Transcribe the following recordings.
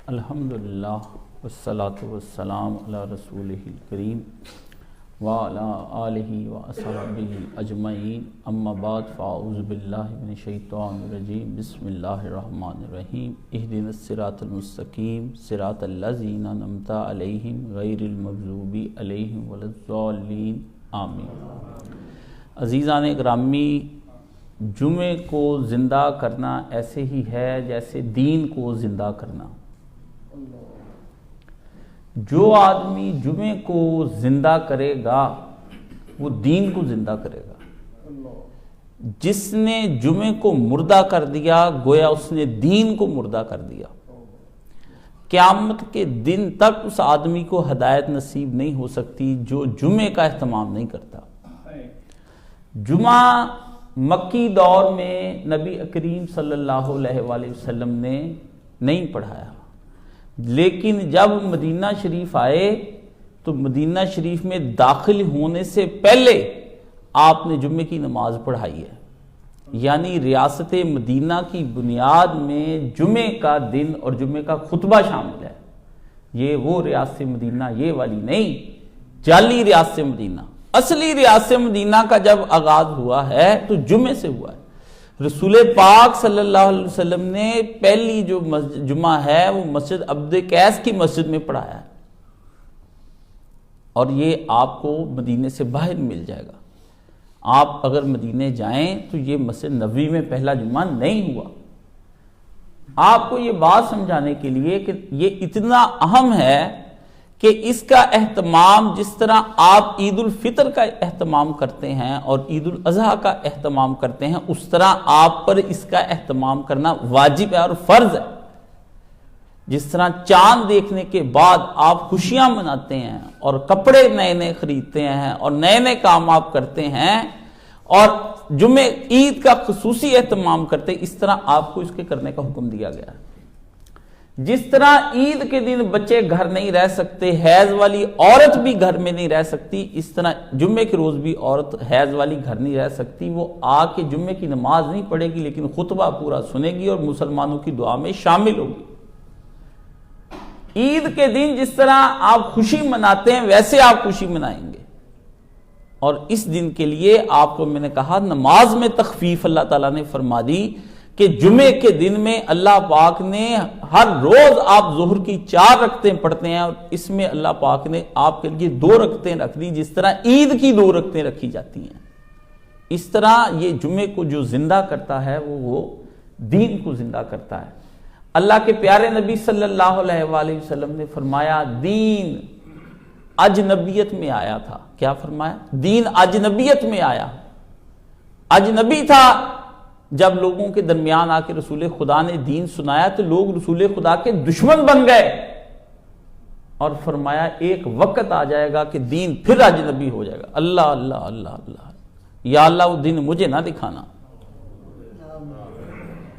الحمدللہ والصلاة والسلام علی رسولہ الکریم وعلی آلہ واصحابہ اجمعین اما بعد فاعوذ باللہ من الشیطان الرجیم بسم اللہ الرحمن الرحیم اہدنا الصراط المستقیم صراط الذین انعمت علیہم غیر المغضوب علیہم ولا الضالین آمین۔ عزیزان گرامی، جمعے کو زندہ کرنا ایسے ہی ہے جیسے دین کو زندہ کرنا۔ جو آدمی جمعے کو زندہ کرے گا وہ دین کو زندہ کرے گا۔ جس نے جمعے کو مردہ کر دیا گویا اس نے دین کو مردہ کر دیا۔ قیامت کے دن تک اس آدمی کو ہدایت نصیب نہیں ہو سکتی جو جمعے کا اہتمام نہیں کرتا۔ جمعہ مکی دور میں نبی کریم صلی اللہ علیہ وآلہ وسلم نے نہیں پڑھایا، لیکن جب مدینہ شریف آئے تو مدینہ شریف میں داخل ہونے سے پہلے آپ نے جمعے کی نماز پڑھائی ہے۔ یعنی ریاست مدینہ کی بنیاد میں جمعے کا دن اور جمعے کا خطبہ شامل ہے۔ یہ وہ ریاست مدینہ یہ والی نہیں، جعلی ریاست مدینہ۔ اصلی ریاست مدینہ کا جب آغاز ہوا ہے تو جمعے سے ہوا ہے۔ رسول پاک صلی اللہ علیہ وسلم نے پہلی جو جمعہ ہے وہ مسجد عبد قیس کی مسجد میں پڑھایا ہے، اور یہ آپ کو مدینے سے باہر مل جائے گا۔ آپ اگر مدینے جائیں تو یہ مسجد نبوی میں پہلا جمعہ نہیں ہوا۔ آپ کو یہ بات سمجھانے کے لیے کہ یہ اتنا اہم ہے کہ اس کا اہتمام جس طرح آپ عید الفطر کا اہتمام کرتے ہیں اور عید الاضحیٰ کا اہتمام کرتے ہیں، اس طرح آپ پر اس کا اہتمام کرنا واجب ہے اور فرض ہے۔ جس طرح چاند دیکھنے کے بعد آپ خوشیاں مناتے ہیں اور کپڑے نئے نئے خریدتے ہیں اور نئے نئے کام آپ کرتے ہیں اور جمعہ عید کا خصوصی اہتمام کرتے ہیں، اس طرح آپ کو اس کے کرنے کا حکم دیا گیا ہے۔ جس طرح عید کے دن بچے گھر نہیں رہ سکتے، حیض والی عورت بھی گھر میں نہیں رہ سکتی، اس طرح جمعے کے روز بھی عورت حیض والی گھر نہیں رہ سکتی۔ وہ آ کے جمعے کی نماز نہیں پڑھے گی لیکن خطبہ پورا سنے گی اور مسلمانوں کی دعا میں شامل ہوگی۔ عید کے دن جس طرح آپ خوشی مناتے ہیں ویسے آپ خوشی منائیں گے، اور اس دن کے لیے آپ کو میں نے کہا نماز میں تخفیف اللہ تعالیٰ نے فرما دی کہ جمعے کے دن میں اللہ پاک نے ہر روز آپ ظہر کی 4 رکعتیں پڑھتے ہیں، اور اس میں اللہ پاک نے آپ کے لیے 2 رکعتیں رکھ دی، جس طرح عید کی 2 رکعتیں رکھی جاتی ہیں۔ اس طرح یہ جمعے کو جو زندہ کرتا ہے وہ دین کو زندہ کرتا ہے۔ اللہ کے پیارے نبی صلی اللہ علیہ وآلہ وسلم نے فرمایا دین اجنبیت میں آیا تھا۔ کیا فرمایا؟ دین اجنبیت میں آیا۔ اجنبی تھا، جب لوگوں کے درمیان آ کے رسول خدا نے دین سنایا تو لوگ رسول خدا کے دشمن بن گئے، اور فرمایا ایک وقت آ جائے گا کہ دین پھر اجنبی ہو جائے گا۔ اللہ اللہ اللہ اللہ، یا اللہ وہ دن مجھے نہ دکھانا۔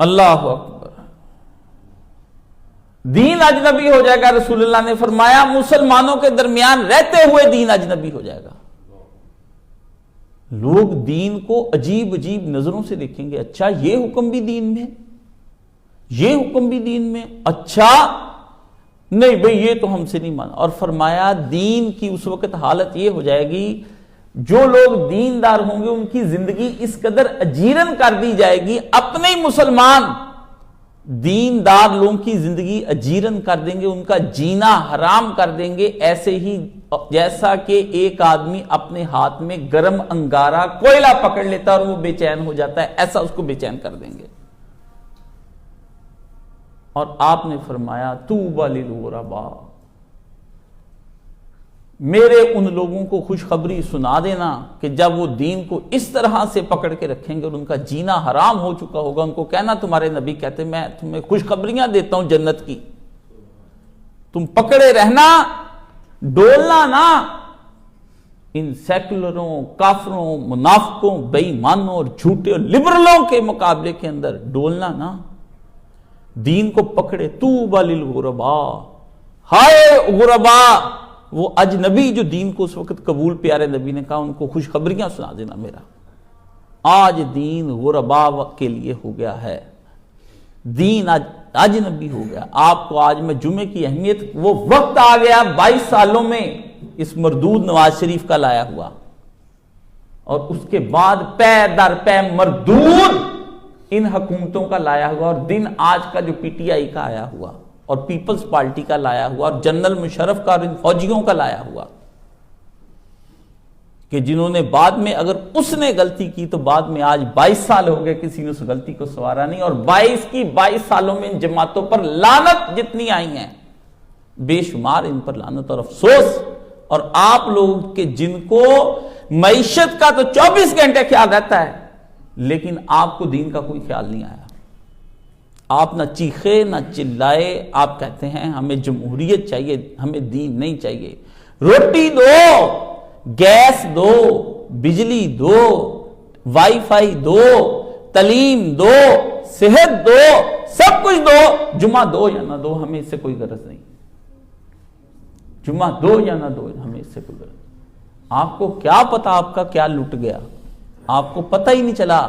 اللہ اکبر، دین اجنبی ہو جائے گا۔ رسول اللہ نے فرمایا مسلمانوں کے درمیان رہتے ہوئے دین اجنبی ہو جائے گا۔ لوگ دین کو عجیب عجیب نظروں سے دیکھیں گے، اچھا یہ حکم بھی دین میں، یہ حکم بھی دین میں، اچھا نہیں بھئی یہ تو ہم سے نہیں مانا۔ اور فرمایا دین کی اس وقت حالت یہ ہو جائے گی، جو لوگ دیندار ہوں گے ان کی زندگی اس قدر اجیرن کر دی جائے گی، اپنے ہی مسلمان دیندار لوگوں کی زندگی اجیرن کر دیں گے، ان کا جینا حرام کر دیں گے، ایسے ہی جیسا کہ ایک آدمی اپنے ہاتھ میں گرم انگارہ کوئلہ پکڑ لیتا اور وہ بے چین ہو جاتا ہے، ایسا اس کو بے چین کر دیں گے۔ اور آپ نے فرمایا طوبی للغرباء، میرے ان لوگوں کو خوشخبری سنا دینا کہ جب وہ دین کو اس طرح سے پکڑ کے رکھیں گے اور ان کا جینا حرام ہو چکا ہوگا، ان کو کہنا تمہارے نبی کہتے میں تمہیں خوشخبریاں دیتا ہوں جنت کی، تم پکڑے رہنا، ڈولنا نا، ان سیکولروں، کافروں، منافقوں، بے ایمانوں اور جھوٹے اور لبرلوں کے مقابلے کے اندر ڈولنا نا، دین کو پکڑے۔ طوبی للغرباء، ہائے غرباء، وہ اجنبی جو دین کو اس وقت قبول، پیارے نبی نے کہا ان کو خوشخبریاں سنا دینا میرا، آج دین غرباء کے لیے ہو گیا ہے۔ دین آج اجنبی ہو گیا. آپ کو آج میں جمعے کی اہمیت، وہ وقت آ گیا 22 سالوں میں اس مردود نواز شریف کا لایا ہوا، اور اس کے بعد پے در پے مردود ان حکومتوں کا لایا ہوا، اور دن آج کا جو پی ٹی آئی کا آیا ہوا اور پیپلز پارٹی کا لایا ہوا اور جنرل مشرف کا اور ان فوجیوں کا لایا ہوا، کہ جنہوں نے بعد میں، اگر اس نے غلطی کی تو بعد میں آج 22 سال ہو گئے کسی نے اس غلطی کو سنوارا نہیں، اور 22 سالوں میں ان جماعتوں پر لعنت جتنی آئی ہیں بے شمار ان پر لعنت اور افسوس. اور آپ لوگ کے جن کو معیشت کا تو 24 گھنٹے خیال رہتا ہے، لیکن آپ کو دین کا کوئی خیال نہیں آیا. آپ نہ چیخے نہ چلائے، آپ کہتے ہیں ہمیں جمہوریت چاہیے، ہمیں دین نہیں چاہیے. روٹی دو، گیس دو، بجلی دو، وائی فائی دو، تعلیم دو، صحت دو، سب کچھ دو، جمعہ دو یا نہ دو ہمیں اس سے کوئی غرض نہیں. جمعہ دو یا نہ دو ہمیں اس سے کوئی غرض نہیں. آپ کو کیا پتا آپ کا کیا لٹ گیا، آپ کو پتہ ہی نہیں چلا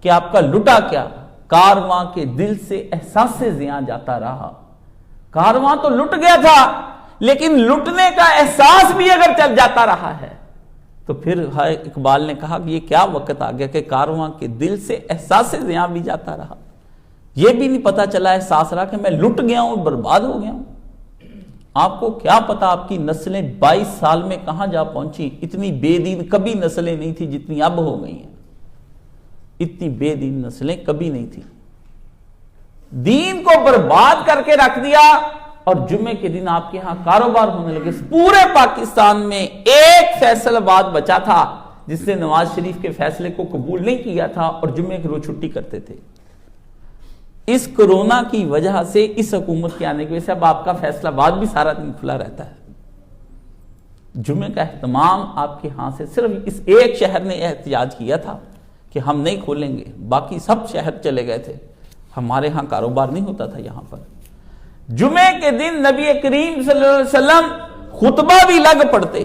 کہ آپ کا لٹا کیا. کارواں کے دل سے احساس سے زیاں جاتا رہا. کارواں تو لٹ گیا تھا، لیکن لٹنے کا احساس بھی اگر چل جاتا رہا ہے تو پھر اقبال نے کہا کہ یہ کیا وقت آ گیا کہ کارواں کے دل سے احساس سے زیاں بھی جاتا رہا. یہ بھی نہیں پتا چلا، احساس رہا کہ میں لٹ گیا ہوں، برباد ہو گیا ہوں. آپ کو کیا پتا آپ کی نسلیں 22 سال میں کہاں جا پہنچی. اتنی بے دین کبھی نسلیں نہیں تھی جتنی اب ہو گئی ہیں. اتنی بے دین نسلیں کبھی نہیں تھی. دین کو برباد کر کے رکھ دیا، اور جمعے کے دن آپ کے ہاں کاروبار ہونے لگے. پورے پاکستان میں ایک فیصل آباد بچا تھا جس نے نواز شریف کے فیصلے کو قبول نہیں کیا تھا اور جمعے کے روز چھٹی کرتے تھے. اس کرونا کی وجہ سے، اس حکومت کے آنے کی وجہ سے اب آپ کا فیصل آباد بھی سارا دن کھلا رہتا ہے. جمعے کا اہتمام آپ کے ہاں سے صرف اس ایک شہر نے احتجاج کیا تھا کہ ہم نہیں کھولیں گے، باقی سب شہر چلے گئے تھے. ہمارے ہاں کاروبار نہیں ہوتا تھا یہاں پر. جمعے کے دن نبی کریم صلی اللہ علیہ وسلم خطبہ بھی لگ پڑتے.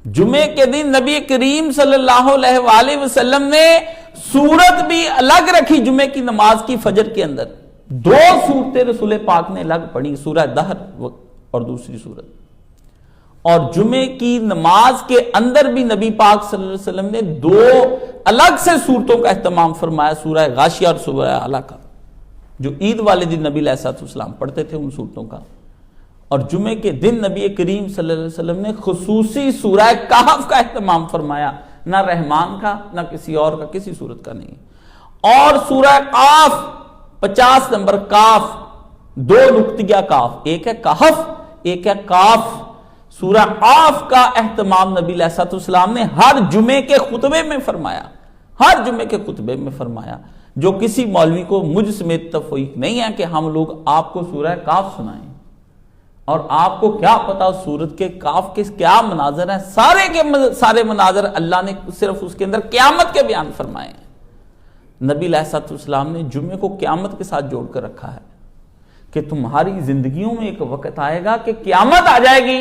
جمعے کے دن نبی کریم صلی اللہ علیہ وآلہ وسلم نے سورت بھی الگ رکھی. جمعے کی نماز کی فجر کے اندر 2 سورتیں رسول پاک نے الگ پڑھی، سورہ دہر اور دوسری سورت. اور جمعے کی نماز کے اندر بھی نبی پاک صلی اللہ علیہ وسلم نے 2 الگ سے سورتوں کا اہتمام فرمایا، سورہ غاشیہ اور سورہ اعلیٰ کا، جو عید والے دن نبی علیہ السلام پڑھتے تھے ان سورتوں کا. اور جمعے کے دن نبی کریم صلی اللہ علیہ وسلم نے خصوصی سورہ کہف کا اہتمام فرمایا، نہ رحمان کا نہ کسی اور کا، کسی سورت کا نہیں. اور سورہ قاف 50 نمبر کاف، 2 نقطیہ کاف، ایک ہے کہف ایک ہے کاف. سورہ قاف کا اہتمام نبی علیہ السلام نے ہر جمعے کے خطبے میں فرمایا، ہر جمعے کے خطبے میں فرمایا. جو کسی مولوی کو مجھ سمیت تفویق نہیں ہے کہ ہم لوگ آپ کو سورہ کاف سنائیں. اور آپ کو کیا پتا اس سورت کے کاف کے کیا مناظر ہیں. سارے کے سارے مناظر اللہ نے صرف اس کے اندر قیامت کے بیان فرمائے ہیں. نبی علیہ السلام نے جمعے کو قیامت کے ساتھ جوڑ کر رکھا ہے کہ تمہاری زندگیوں میں ایک وقت آئے گا کہ قیامت آ جائے گی،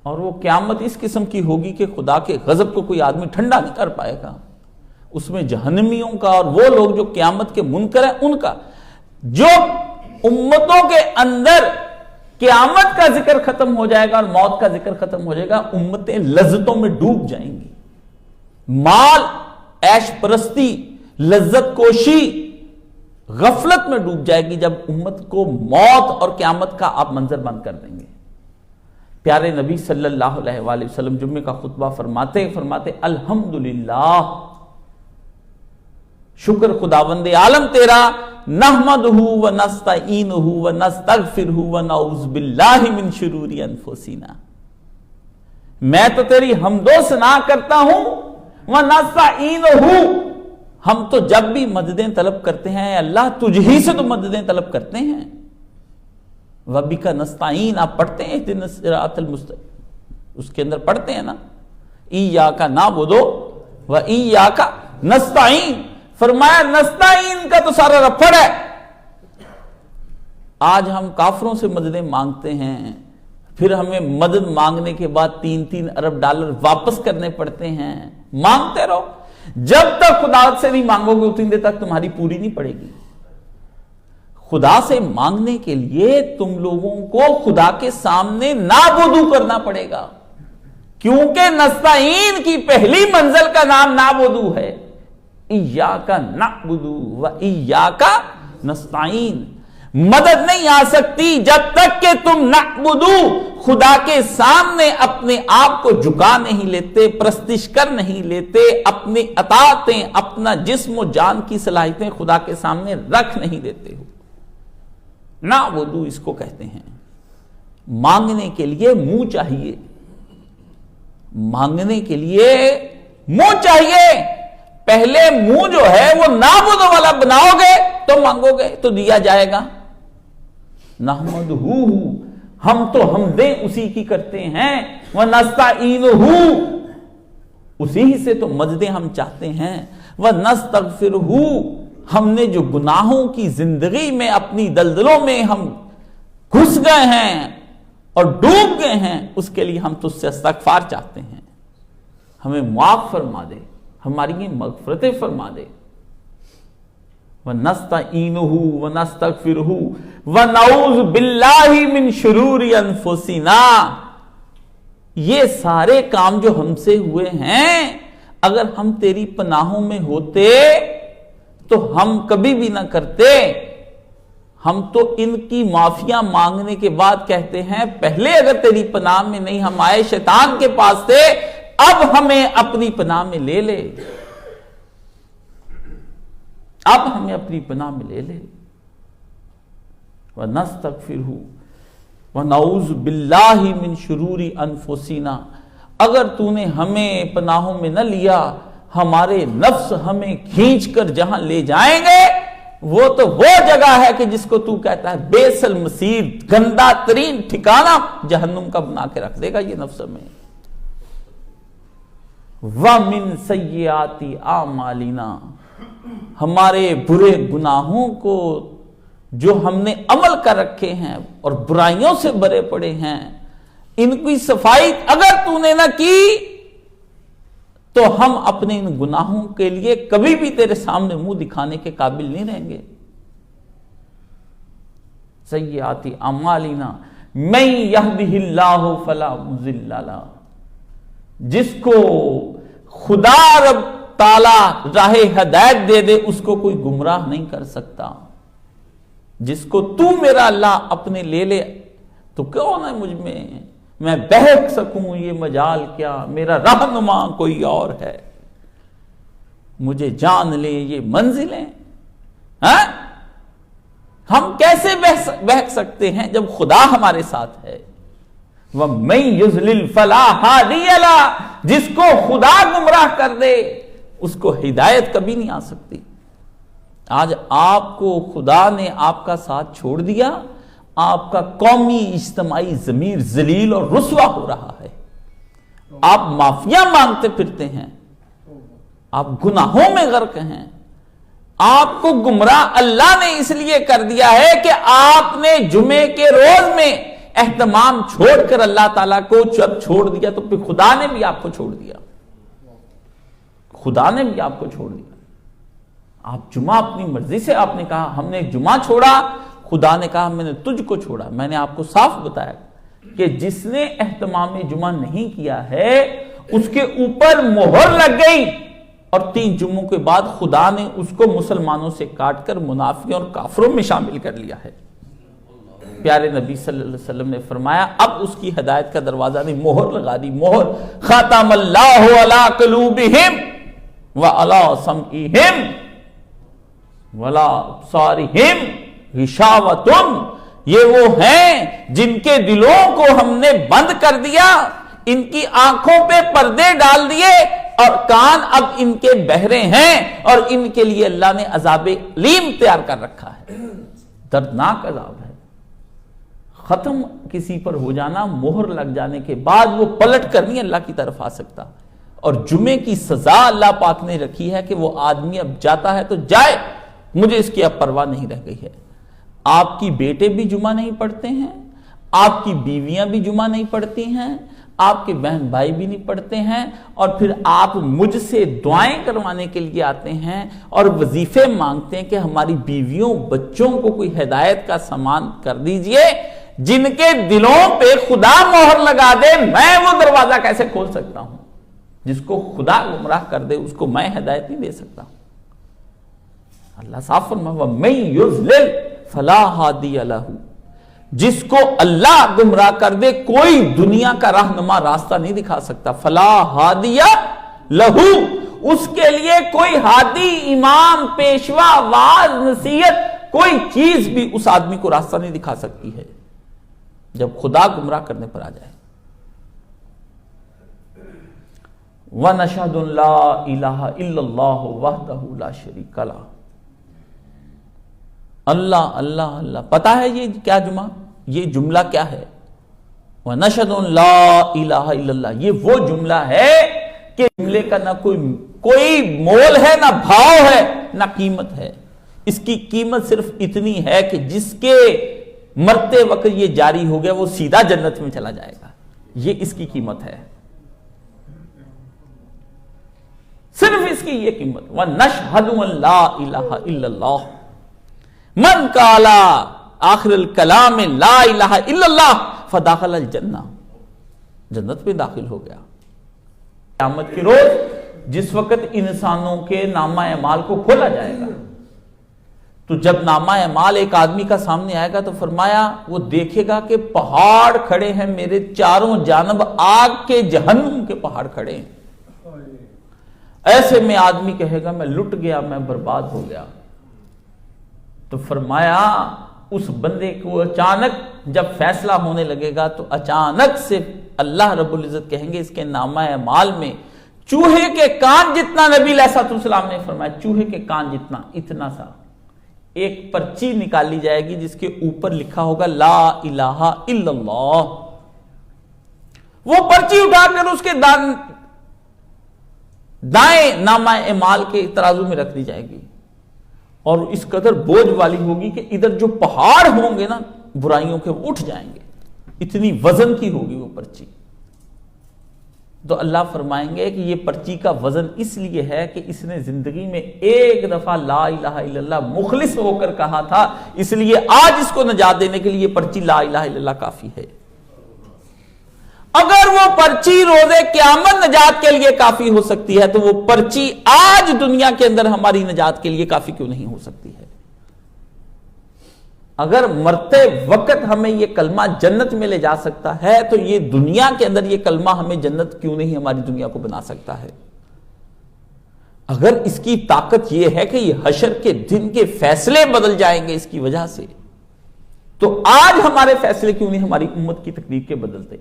اور وہ قیامت اس قسم کی ہوگی کہ خدا کے غضب کو کوئی آدمی ٹھنڈا نہیں کر پائے گا. اس میں جہنمیوں کا اور وہ لوگ جو قیامت کے منکر ہیں ان کا، جو امتوں کے اندر قیامت کا ذکر ختم ہو جائے گا اور موت کا ذکر ختم ہو جائے گا، امتیں لذتوں میں ڈوب جائیں گی. مال، عیش پرستی، لذت کوشی، غفلت میں ڈوب جائے گی جب امت کو موت اور قیامت کا آپ منظر بند کر دیں گے. پیارے نبی صلی اللہ علیہ وآلہ وسلم جمعے کا خطبہ فرماتے الحمدللہ، شکر خداوند عالم تیرا، نحمدہ و نستعینہ و نستغفرہ و نعوذ باللہ من شرور انفسنا. میں تو تیری حمد و ثنا کرتا ہوں، و نستعینہ، ہم تو جب بھی مددیں طلب کرتے ہیں اللہ تجھ ہی سے تو مددیں طلب کرتے ہیں. وَبِكَ نَسْتَعِينَ، آپ پڑھتے ہیں اهْدِنَا الصِّرَاطَ الْمُسْتَقِيمَ، اس کے اندر پڑھتے ہیں نا إِيَّاكَ نَعْبُدُ وَإِيَّاكَ نَسْتَعِينُ. فرمایا نستعین کا تو سارا رفڑ ہے. آج ہم کافروں سے مددیں مانگتے ہیں، پھر ہمیں مدد مانگنے کے بعد 3-3 ارب ڈالر واپس کرنے پڑتے ہیں. مانگتے رہو، جب تک خدا سے نہیں مانگو گے اتنی دیر تک تمہاری پوری نہیں پڑے گی. خدا سے مانگنے کے لیے تم لوگوں کو خدا کے سامنے نعبدو کرنا پڑے گا، کیونکہ نستعین کی پہلی منزل کا نام نعبدو ہے۔ ایاک نعبدو و ایاک نستعین۔ مدد نہیں آ سکتی جب تک کہ تم نعبدو خدا کے سامنے اپنے آپ کو جھکا نہیں لیتے، پرستش کر نہیں لیتے، اپنی اطاعتیں، اپنا جسم و جان کی صلاحیتیں خدا کے سامنے رکھ نہیں دیتے ہو۔ نعبدو اس کو کہتے ہیں۔ مانگنے کے لیے منہ چاہیے، مانگنے کے لیے منہ چاہیے۔ پہلے منہ جو ہے وہ نعبدو والا بناؤ گے تو مانگو گے تو دیا جائے گا۔ نحمدہ، ہم تو حمدیں اسی کی کرتے ہیں، وَنَسْتَعِينُهُ، اسی سے تو مددیں ہم چاہتے ہیں، وَنَسْتَغْفِرُهُ، ہم نے جو گناہوں کی زندگی میں اپنی دلدلوں میں ہم گھس گئے ہیں اور ڈوب گئے ہیں، اس کے لیے ہم تجھ سے استغفار چاہتے ہیں، ہمیں معاف فرما دے، ہماری یہ مغفرتیں فرما دے۔ وَنَسْتَعِينُهُ وَنَسْتَغْفِرُهُ وَنَعُوذُ بِاللَّهِ مِنْ شُرُورِ أَنفُسِنَا۔ یہ سارے کام جو ہم سے ہوئے ہیں، اگر ہم تیری پناہوں میں ہوتے تو ہم کبھی بھی نہ کرتے۔ ہم تو ان کی معافیاں مانگنے کے بعد کہتے ہیں پہلے اگر تیری پناہ میں نہیں ہم آئے، شیطان کے پاس تھے، اب ہمیں اپنی پناہ میں لے لے، اب ہمیں اپنی پناہ میں لے لے۔ وَنَسْتَغْفِرُهُ وَنَعُوذُ بِاللَّهِ مِنْ شُرُورِ أَنفُسِنَا، اگر تو نے ہمیں پناہوں میں نہ لیا، ہمارے نفس ہمیں کھینچ کر جہاں لے جائیں گے وہ تو وہ جگہ ہے کہ جس کو تو کہتا ہے بیس المصیر، گندا ترین ٹھکانہ جہنم کا بنا کے رکھ دے گا یہ نفس میں۔ وَمِن سَيِّئَاتِ أَعْمَالِنَا، ہمارے برے گناہوں کو جو ہم نے عمل کر رکھے ہیں اور برائیوں سے بھرے پڑے ہیں، ان کی صفائی اگر تو نے نہ کی تو ہم اپنے ان گناہوں کے لیے کبھی بھی تیرے سامنے منہ دکھانے کے قابل نہیں رہیں گے۔ سیئات اعمالنا من یہدہ اللہ فلا مضل لہ، جس کو خدا رب تعالی راہ ہدایت دے دے اس کو کوئی گمراہ نہیں کر سکتا۔ جس کو تو میرا اللہ اپنے لے لے تو کون ہے مجھ میں بہک سکوں، یہ مجال کیا، میرا رہنما کوئی اور ہے، مجھے جان لے یہ منزلیں۔ ہم کیسے بہک سکتے ہیں جب خدا ہمارے ساتھ ہے؟ وَمَن يُضْلِلْ فَلَا هَادِيَ لَهُ، جس کو خدا گمراہ کر دے اس کو ہدایت کبھی نہیں آ سکتی۔ آج آپ کو خدا نے آپ کا ساتھ چھوڑ دیا، آپ کا قومی اجتماعی ضمیر ذلیل اور رسوا ہو رہا ہے، آپ معافیاں مانگتے پھرتے ہیں، آپ گناہوں میں غرق ہیں، آپ کو گمراہ اللہ نے اس لیے کر دیا ہے کہ آپ نے جمعے کے روز میں اہتمام چھوڑ کر اللہ تعالیٰ کو جب چھوڑ دیا تو پھر خدا نے بھی آپ کو چھوڑ دیا، خدا نے بھی آپ کو چھوڑ دیا۔ آپ جمعہ اپنی مرضی سے آپ نے کہا ہم نے جمعہ چھوڑا، خدا نے کہا میں نے تجھ کو چھوڑا۔ میں نے آپ کو صاف بتایا کہ جس نے اہتمام جمعہ نہیں کیا ہے اس کے اوپر مہر لگ گئی، اور 3 جمعوں کے بعد خدا نے اس کو مسلمانوں سے کاٹ کر منافقوں اور کافروں میں شامل کر لیا ہے۔ پیارے نبی صلی اللہ علیہ وسلم نے فرمایا اب اس کی ہدایت کا دروازہ نہیں، مہر لگا دی، مہر۔ ختم اللہ علی قلوبہم وعلی سمعہم ولا ابصارہم غشاوۃ، یہ وہ ہیں جن کے دلوں کو ہم نے بند کر دیا، ان کی آنکھوں پہ پردے ڈال دیے اور کان اب ان کے بہرے ہیں، اور ان کے لیے اللہ نے عذاب علیم تیار کر رکھا ہے، دردناک عذاب ہے۔ ختم کسی پر ہو جانا، مہر لگ جانے کے بعد وہ پلٹ کر نہیں اللہ کی طرف آ سکتا، اور جمعے کی سزا اللہ پاک نے رکھی ہے کہ وہ آدمی اب جاتا ہے تو جائے، مجھے اس کی اب پرواہ نہیں رہ گئی ہے۔ آپ کی بیٹے بھی جمعہ نہیں پڑھتے ہیں، آپ کی بیویاں بھی جمعہ نہیں پڑھتی ہیں، آپ کے بہن بھائی بھی نہیں پڑھتے ہیں، اور پھر آپ مجھ سے دعائیں کروانے کے لیے آتے ہیں اور وظیفے مانگتے ہیں کہ ہماری بیویوں بچوں کو کوئی ہدایت کا سامان کر دیجئے۔ جن کے دلوں پہ خدا مہر لگا دے، میں وہ دروازہ کیسے کھول سکتا ہوں؟ جس کو خدا گمراہ کر دے اس کو میں ہدایت نہیں دے سکتا ہوں۔ اللہ صاف فرمایا وَمَن يُضْلِلْ فَلَا هَادِيَ لَهُ، جس کو اللہ گمراہ کر دے کوئی دنیا کا رہنما راستہ نہیں دکھا سکتا۔ فَلَا هَادِيَ لَهُ، اس کے لیے کوئی ہادی، امام، پیشوا، واعظ، نصیحت، کوئی چیز بھی اس آدمی کو راستہ نہیں دکھا سکتی ہے جب خدا گمراہ کرنے پر آ جائے۔ وَنَشْهَدُ أَن لَا إِلَٰهَ إِلَّا اللَّهُ وَحْدَهُ لَا شَرِيكَ لَهُ۔ اللہ اللہ اللہ، پتا ہے یہ کیا جملہ کیا ہے؟ وَنَشْهَدُ أَن لَا إِلَٰهَ إِلَّا اللَّهُ، یہ وہ جملہ ہے کہ جملے کا نہ کوئی مول ہے، نہ بھاؤ ہے، نہ قیمت ہے۔ اس کی قیمت صرف اتنی ہے کہ جس کے مرتے وقت یہ جاری ہو گیا وہ سیدھا جنت میں چلا جائے گا، یہ اس کی قیمت ہے، صرف اس کی یہ قیمت۔ وَنَشْهَدُ أَن لَا إِلَٰهَ إِلَّا اللَّهُ من قال آخر الکلام لا الہ الا اللہ فدخل الجنہ، جنت میں داخل ہو گیا۔ قیامت کے روز جس وقت انسانوں کے نامہ اعمال کو کھولا جائے گا، تو جب نامہ اعمال ایک آدمی کا سامنے آئے گا تو فرمایا وہ دیکھے گا کہ پہاڑ کھڑے ہیں میرے چاروں جانب، آگ کے جہنم کے پہاڑ کھڑے ہیں۔ ایسے میں آدمی کہے گا میں لٹ گیا، میں برباد ہو گیا۔ تو فرمایا اس بندے کو اچانک جب فیصلہ ہونے لگے گا تو اچانک سے اللہ رب العزت کہیں گے اس کے نامہ اعمال میں چوہے کے کان جتنا، نبی علیہ السلام نے فرمایا چوہے کے کان جتنا، اتنا سا ایک پرچی نکالی جائے گی جس کے اوپر لکھا ہوگا لا الہ الا اللہ۔ وہ پرچی اٹھا کر اس کے دائیں نامہ اعمال کے ترازو میں رکھ دی جائے گی، اور اس قدر بوجھ والی ہوگی کہ ادھر جو پہاڑ ہوں گے نا برائیوں کے وہ اٹھ جائیں گے، اتنی وزن کی ہوگی وہ پرچی۔ تو اللہ فرمائیں گے کہ یہ پرچی کا وزن اس لیے ہے کہ اس نے زندگی میں ایک دفعہ لا الہ الا اللہ مخلص ہو کر کہا تھا، اس لیے آج اس کو نجات دینے کے لیے یہ پرچی لا الہ الا اللہ کافی ہے۔ اگر وہ پرچی روز قیامت نجات کے لیے کافی ہو سکتی ہے تو وہ پرچی آج دنیا کے اندر ہماری نجات کے لیے کافی کیوں نہیں ہو سکتی ہے؟ اگر مرتے وقت ہمیں یہ کلمہ جنت میں لے جا سکتا ہے تو یہ دنیا کے اندر یہ کلمہ ہمیں جنت کیوں نہیں ہماری دنیا کو بنا سکتا ہے؟ اگر اس کی طاقت یہ ہے کہ یہ حشر کے دن کے فیصلے بدل جائیں گے اس کی وجہ سے، تو آج ہمارے فیصلے کیوں نہیں ہماری امت کی تقدیر کے بدلتے؟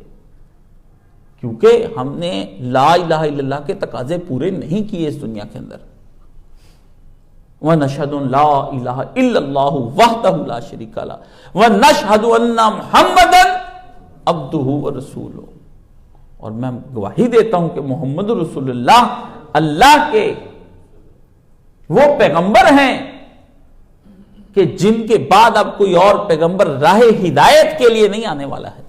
کیونکہ ہم نے لا الہ الا اللہ کے تقاضے پورے نہیں کیے اس دنیا کے اندر۔ وَنَشْهَدُ أَن لَا إِلَٰهَ إِلَّا اللَّهُ وَحْدَهُ لَا شَرِيكَ لَهُ وَنَشْهَدُ أَنَّ مُحَمَّدًا عَبْدُهُ وَرَسُولُهُ، اور میں گواہی دیتا ہوں کہ محمد رسول اللہ اللہ کے وہ پیغمبر ہیں کہ جن کے بعد اب کوئی اور پیغمبر راہ ہدایت کے لیے نہیں آنے والا ہے،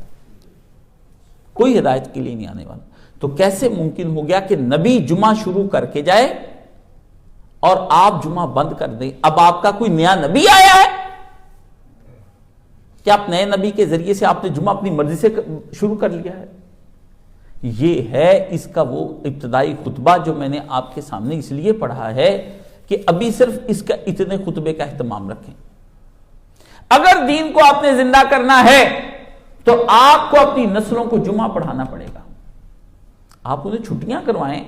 کوئی ہدایت کے لیے نہیں آنے والا۔ تو کیسے ممکن ہو گیا کہ نبی جمعہ شروع کر کے جائے اور آپ جمعہ بند کر دیں؟ اب آپ کا کوئی نیا نبی آیا ہے کہ آپ نئے نبی کے ذریعے سے آپ نے جمعہ اپنی مرضی سے شروع کر لیا ہے؟ یہ ہے اس کا وہ ابتدائی خطبہ جو میں نے آپ کے سامنے اس لیے پڑھا ہے کہ ابھی صرف اس کا اتنے خطبے کا اہتمام رکھیں۔ اگر دین کو آپ نے زندہ کرنا ہے تو آپ کو اپنی نسلوں کو جمعہ پڑھانا پڑے گا۔ آپ انہیں چھٹیاں کروائیں،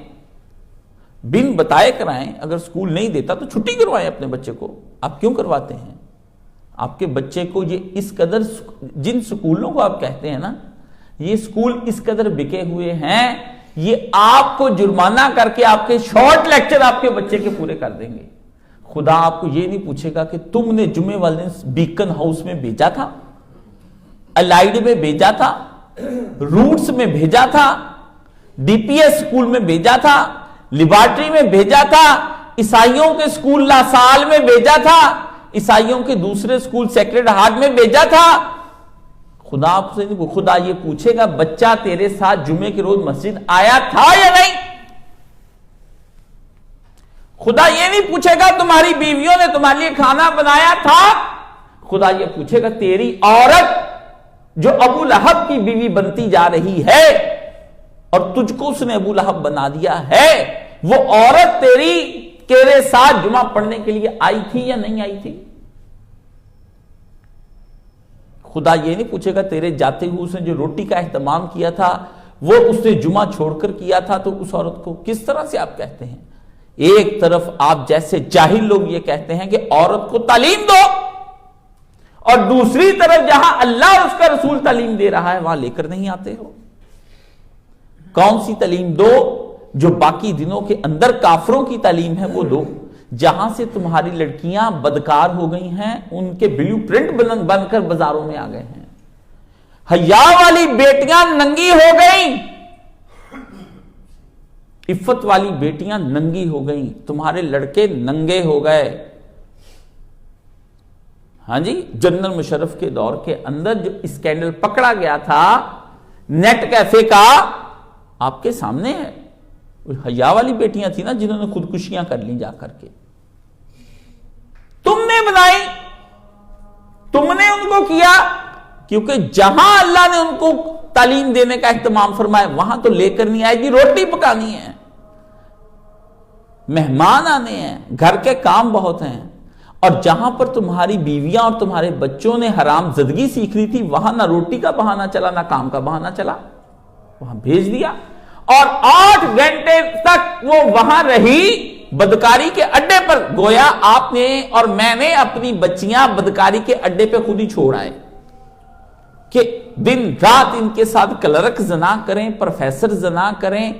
بن بتائے کرائیں، اگر سکول نہیں دیتا تو چھٹی کروائیں اپنے بچے کو۔ آپ کیوں کرواتے ہیں؟ آپ کے بچے کو یہ اس قدر، جن سکولوں کو آپ کہتے ہیں نا یہ سکول اس قدر بکے ہوئے ہیں، یہ آپ کو جرمانہ کر کے آپ کے شارٹ لیکچر آپ کے بچے کے پورے کر دیں گے۔ خدا آپ کو یہ نہیں پوچھے گا کہ تم نے جمعے والے دن بیکن ہاؤس میں بھیجا تھا، الائیڈ میں بھیجا تھا، روٹس میں بھیجا تھا، ڈی پی ایس سکول میں بھیجا تھا، لیبارٹری میں بھیجا تھا، عیسائیوں کے سکول لاسال میں بھیجا تھا، عیسائیوں کے دوسرے سکول سیکرڈ ہارٹ میں بھیجا تھا۔ خدا آپ سے نہیں، خدا یہ پوچھے گا بچہ تیرے ساتھ جمعے کے روز مسجد آیا تھا یا نہیں؟ خدا یہ نہیں پوچھے گا تمہاری بیویوں نے تمہارے لیے کھانا بنایا تھا، خدا یہ پوچھے گا تیری عورت جو ابو لہب کی بیوی بنتی جا رہی ہے اور تجھ کو اس نے ابو لہب بنا دیا ہے، وہ عورت تیرے ساتھ جمعہ پڑھنے کے لیے آئی تھی یا نہیں آئی تھی؟ خدا یہ نہیں پوچھے گا تیرے جاتے ہوئے اس نے جو روٹی کا اہتمام کیا تھا وہ اس نے جمعہ چھوڑ کر کیا تھا تو اس عورت کو کس طرح سے آپ کہتے ہیں؟ ایک طرف آپ جیسے جاہل لوگ یہ کہتے ہیں کہ عورت کو تعلیم دو، اور دوسری طرف جہاں اللہ اور اس کا رسول تعلیم دے رہا ہے وہاں لے کر نہیں آتے ہو۔ کون سی تعلیم دو؟ جو باقی دنوں کے اندر کافروں کی تعلیم ہے وہ دو، جہاں سے تمہاری لڑکیاں بدکار ہو گئی ہیں، ان کے بلیو پرنٹ بن کر بازاروں میں آ گئے ہیں، حیا والی بیٹیاں ننگی ہو گئیں، عفت والی بیٹیاں ننگی ہو گئیں، تمہارے لڑکے ننگے ہو گئے۔ ہاں جی، جنرل مشرف کے دور کے اندر جو اسکینڈل پکڑا گیا تھا نیٹ کیفے کا آپ کے سامنے ہے، حیا والی بیٹیاں تھیں نا جنہوں نے خودکشیاں کر لیں جا کر کے، تم نے بنائی، تم نے ان کو کیا، کیونکہ جہاں اللہ نے ان کو تعلیم دینے کا اہتمام فرمایا وہاں تو لے کر نہیں آئے گی، روٹی پکانی ہے، مہمان آنے ہیں، گھر کے کام بہت ہیں، اور جہاں پر تمہاری بیویاں اور تمہارے بچوں نے حرام زدگی سیکھ لی تھی وہاں نہ روٹی کا بہانہ چلا نہ کام کا بہانہ چلا، وہاں بھیج دیا، اور 8 گھنٹے تک وہ وہاں رہی بدکاری کے اڈے پر، گویا آپ نے اور میں نے اپنی بچیاں بدکاری کے اڈے پہ خود ہی چھوڑ آئے کہ دن رات ان کے ساتھ کلرک زنا کریں، پروفیسر زنا کریں،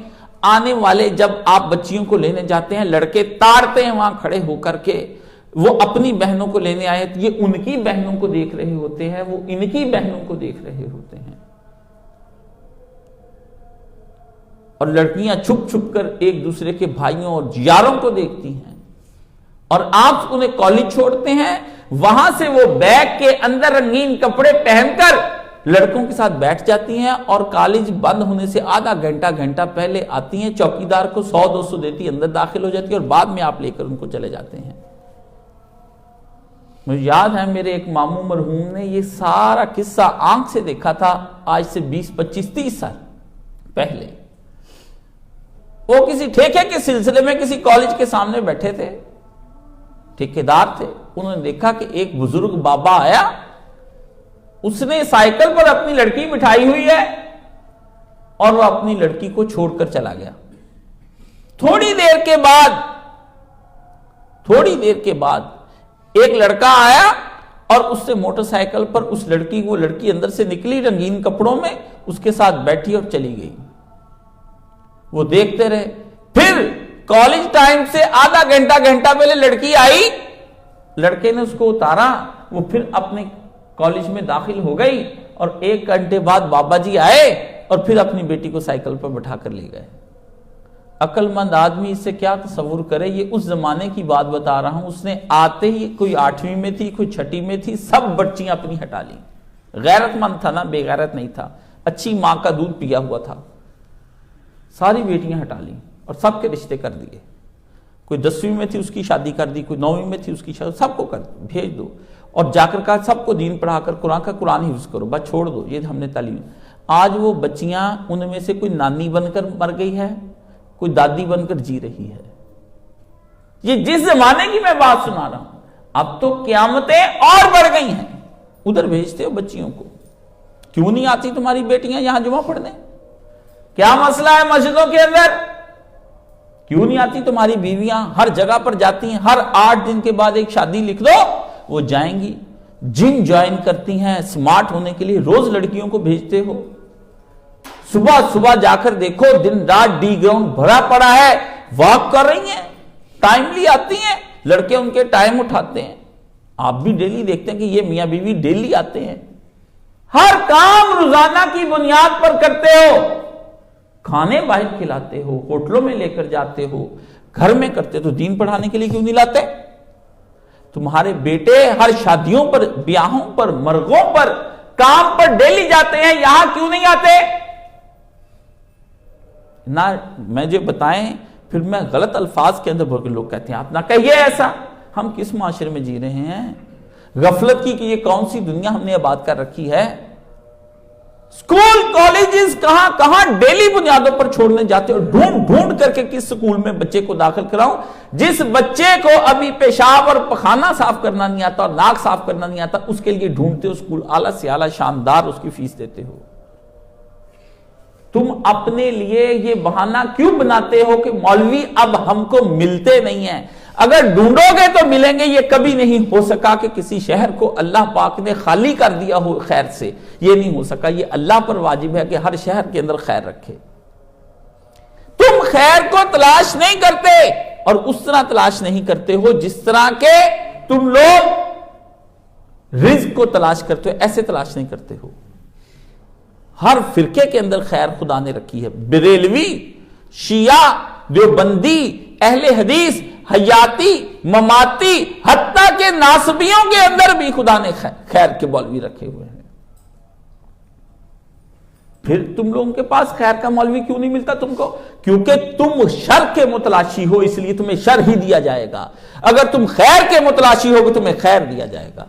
آنے والے جب آپ بچیوں کو لینے جاتے ہیں لڑکے تاڑتے ہیں وہاں کھڑے ہو کر کے، وہ اپنی بہنوں کو لینے آئے یہ ان کی بہنوں کو دیکھ رہے ہوتے ہیں، وہ ان کی بہنوں کو دیکھ رہے ہوتے ہیں، اور لڑکیاں چھپ چھپ کر ایک دوسرے کے بھائیوں اور یاروں کو دیکھتی ہیں، اور آپ انہیں کالج چھوڑتے ہیں، وہاں سے وہ بیگ کے اندر رنگین کپڑے پہن کر لڑکوں کے ساتھ بیٹھ جاتی ہیں، اور کالج بند ہونے سے آدھا گھنٹہ پہلے آتی ہیں، چوکیدار کو 100-200 دیتی، اندر داخل ہو جاتی ہے، اور بعد میں آپ لے کر ان کو چلے جاتے ہیں۔ مجھے یاد ہے میرے ایک ماموں مرحوم نے یہ سارا قصہ آنکھ سے دیکھا تھا، آج سے 20-25-30 سال پہلے۔ وہ کسی ٹھیکے کے سلسلے میں کسی کالج کے سامنے بیٹھے تھے، ٹھیکیدار تھے، انہوں نے دیکھا کہ ایک بزرگ بابا آیا، اس نے سائیکل پر اپنی لڑکی بٹھائی ہوئی ہے اور وہ اپنی لڑکی کو چھوڑ کر چلا گیا۔ تھوڑی دیر کے بعد ایک لڑکا آیا اور اس سے موٹر سائیکل پر اس لڑکی وہ لڑکی اندر سے نکلی رنگین کپڑوں میں، اس کے ساتھ بیٹھی اور چلی گئی۔ وہ دیکھتے رہے، پھر کالج ٹائم سے آدھا گھنٹہ پہلے لڑکی آئی، لڑکے نے اس کو اتارا، وہ پھر اپنے کالج میں داخل ہو گئی، اور 1 گھنٹے بعد بابا جی آئے اور پھر اپنی بیٹی کو سائیکل پر بٹھا کر لے گئے۔ عقل مند آدمی اس سے کیا تصور کرے، یہ اس زمانے کی بات بتا رہا ہوں، اس نے آتے ہی کوئی 8ویں میں تھی، کوئی 6ٹھی میں تھی، سب بچیاں اپنی ہٹا لی، غیرت مند تھا نا، بے غیرت نہیں تھا، اچھی ماں کا دودھ پیا ہوا تھا، ساری بیٹیاں ہٹا لی اور سب کے رشتے کر دیے، کوئی 10ویں میں تھی اس کی شادی کر دی، کوئی 9ویں میں تھی اس کی شادی، سب کو کر بھیج دو، اور جا کر کہا سب کو دین پڑھا کر قرآن کا قرآن حفظ کرو، بس چھوڑ دو، یہ ہم نے تعلیم۔ آج وہ بچیاں ان میں سے کوئی نانی بن کر مر گئی ہے، کوئی دادی بن کر جی رہی ہے۔ یہ جس زمانے کی میں بات سنا رہا ہوں، اب تو قیامتیں اور بڑھ گئی ہیں، ادھر بھیجتے ہو بچیوں کو، کیوں نہیں آتی تمہاری بیٹیاں یہاں جمعہ پڑھنے؟ کیا مسئلہ ہے مسجدوں کے اندر؟ کیوں نہیں آتی تمہاری بیویاں؟ ہر جگہ پر جاتی ہیں، ہر 8 دن کے بعد ایک شادی لکھ دو، وہ جائیں گی، جم جوائن کرتی ہیں سمارٹ ہونے کے لیے، روز لڑکیوں کو بھیجتے ہو، صبح جا کر دیکھو دن رات ڈی گراؤنڈ بھرا پڑا ہے، واک کر رہی ہیں، ٹائملی آتی ہیں، لڑکے ان کے ٹائم اٹھاتے ہیں، آپ بھی ڈیلی دیکھتے ہیں کہ یہ میاں بیوی ڈیلی آتے ہیں، ہر کام روزانہ کی بنیاد پر کرتے ہو، کھانے باہر کھلاتے ہو، ہوٹلوں میں لے کر جاتے ہو، گھر میں کرتے تو دین پڑھانے کے لیے کیوں نہیں لاتے؟ تمہارے بیٹے ہر شادیوں پر، بیاہوں پر، مرغوں پر کام پر ڈیلی جاتے ہیں، یہاں کیوں نہیں آتے؟ نہ مجھے بتائیں، پھر میں غلط الفاظ کے اندر بول کے لوگ کہتے ہیں آپ نہ کہیے ایسا۔ ہم کس معاشرے میں جی رہے ہیں؟ غفلت کی کہ یہ کون سی دنیا ہم نے آباد کر رکھی ہے؟ اسکول کالجز کہاں کہاں ڈیلی بنیادوں پر چھوڑنے جاتے اور ڈھونڈ ڈھونڈ کر کے کس اسکول میں بچے کو داخل کراؤں؟ جس بچے کو ابھی پیشاب اور پخانہ صاف کرنا نہیں آتا اور ناک صاف کرنا نہیں آتا، اس کے لیے ڈھونڈتے ہو اسکول، اعلیٰ سے اعلیٰ شاندار اس کی فیس دیتے ہو۔ تم اپنے لیے یہ بہانہ کیوں بناتے ہو کہ مولوی اب ہم کو ملتے نہیں ہیں؟ اگر ڈھونڈو گے تو ملیں گے۔ یہ کبھی نہیں ہو سکا کہ کسی شہر کو اللہ پاک نے خالی کر دیا ہو خیر سے، یہ نہیں ہو سکا۔ یہ اللہ پر واجب ہے کہ ہر شہر کے اندر خیر رکھے۔ تم خیر کو تلاش نہیں کرتے، اور اس طرح تلاش نہیں کرتے ہو جس طرح کہ تم لوگ رزق کو تلاش کرتے ہو، ایسے تلاش نہیں کرتے ہو۔ ہر فرقے کے اندر خیر خدا نے رکھی ہے، بریلوی، شیعہ، دیوبندی، اہل حدیث، حیاتی، مماتی، حتیٰ کہ ناصبیوں کے اندر بھی خدا نے خیر کے مولوی رکھے ہوئے ہیں۔ پھر تم لوگوں کے پاس خیر کا مولوی کیوں نہیں ملتا تم کو؟ کیونکہ تم شر کے متلاشی ہو، اس لیے تمہیں شر ہی دیا جائے گا۔ اگر تم خیر کے متلاشی ہو گے تمہیں خیر دیا جائے گا۔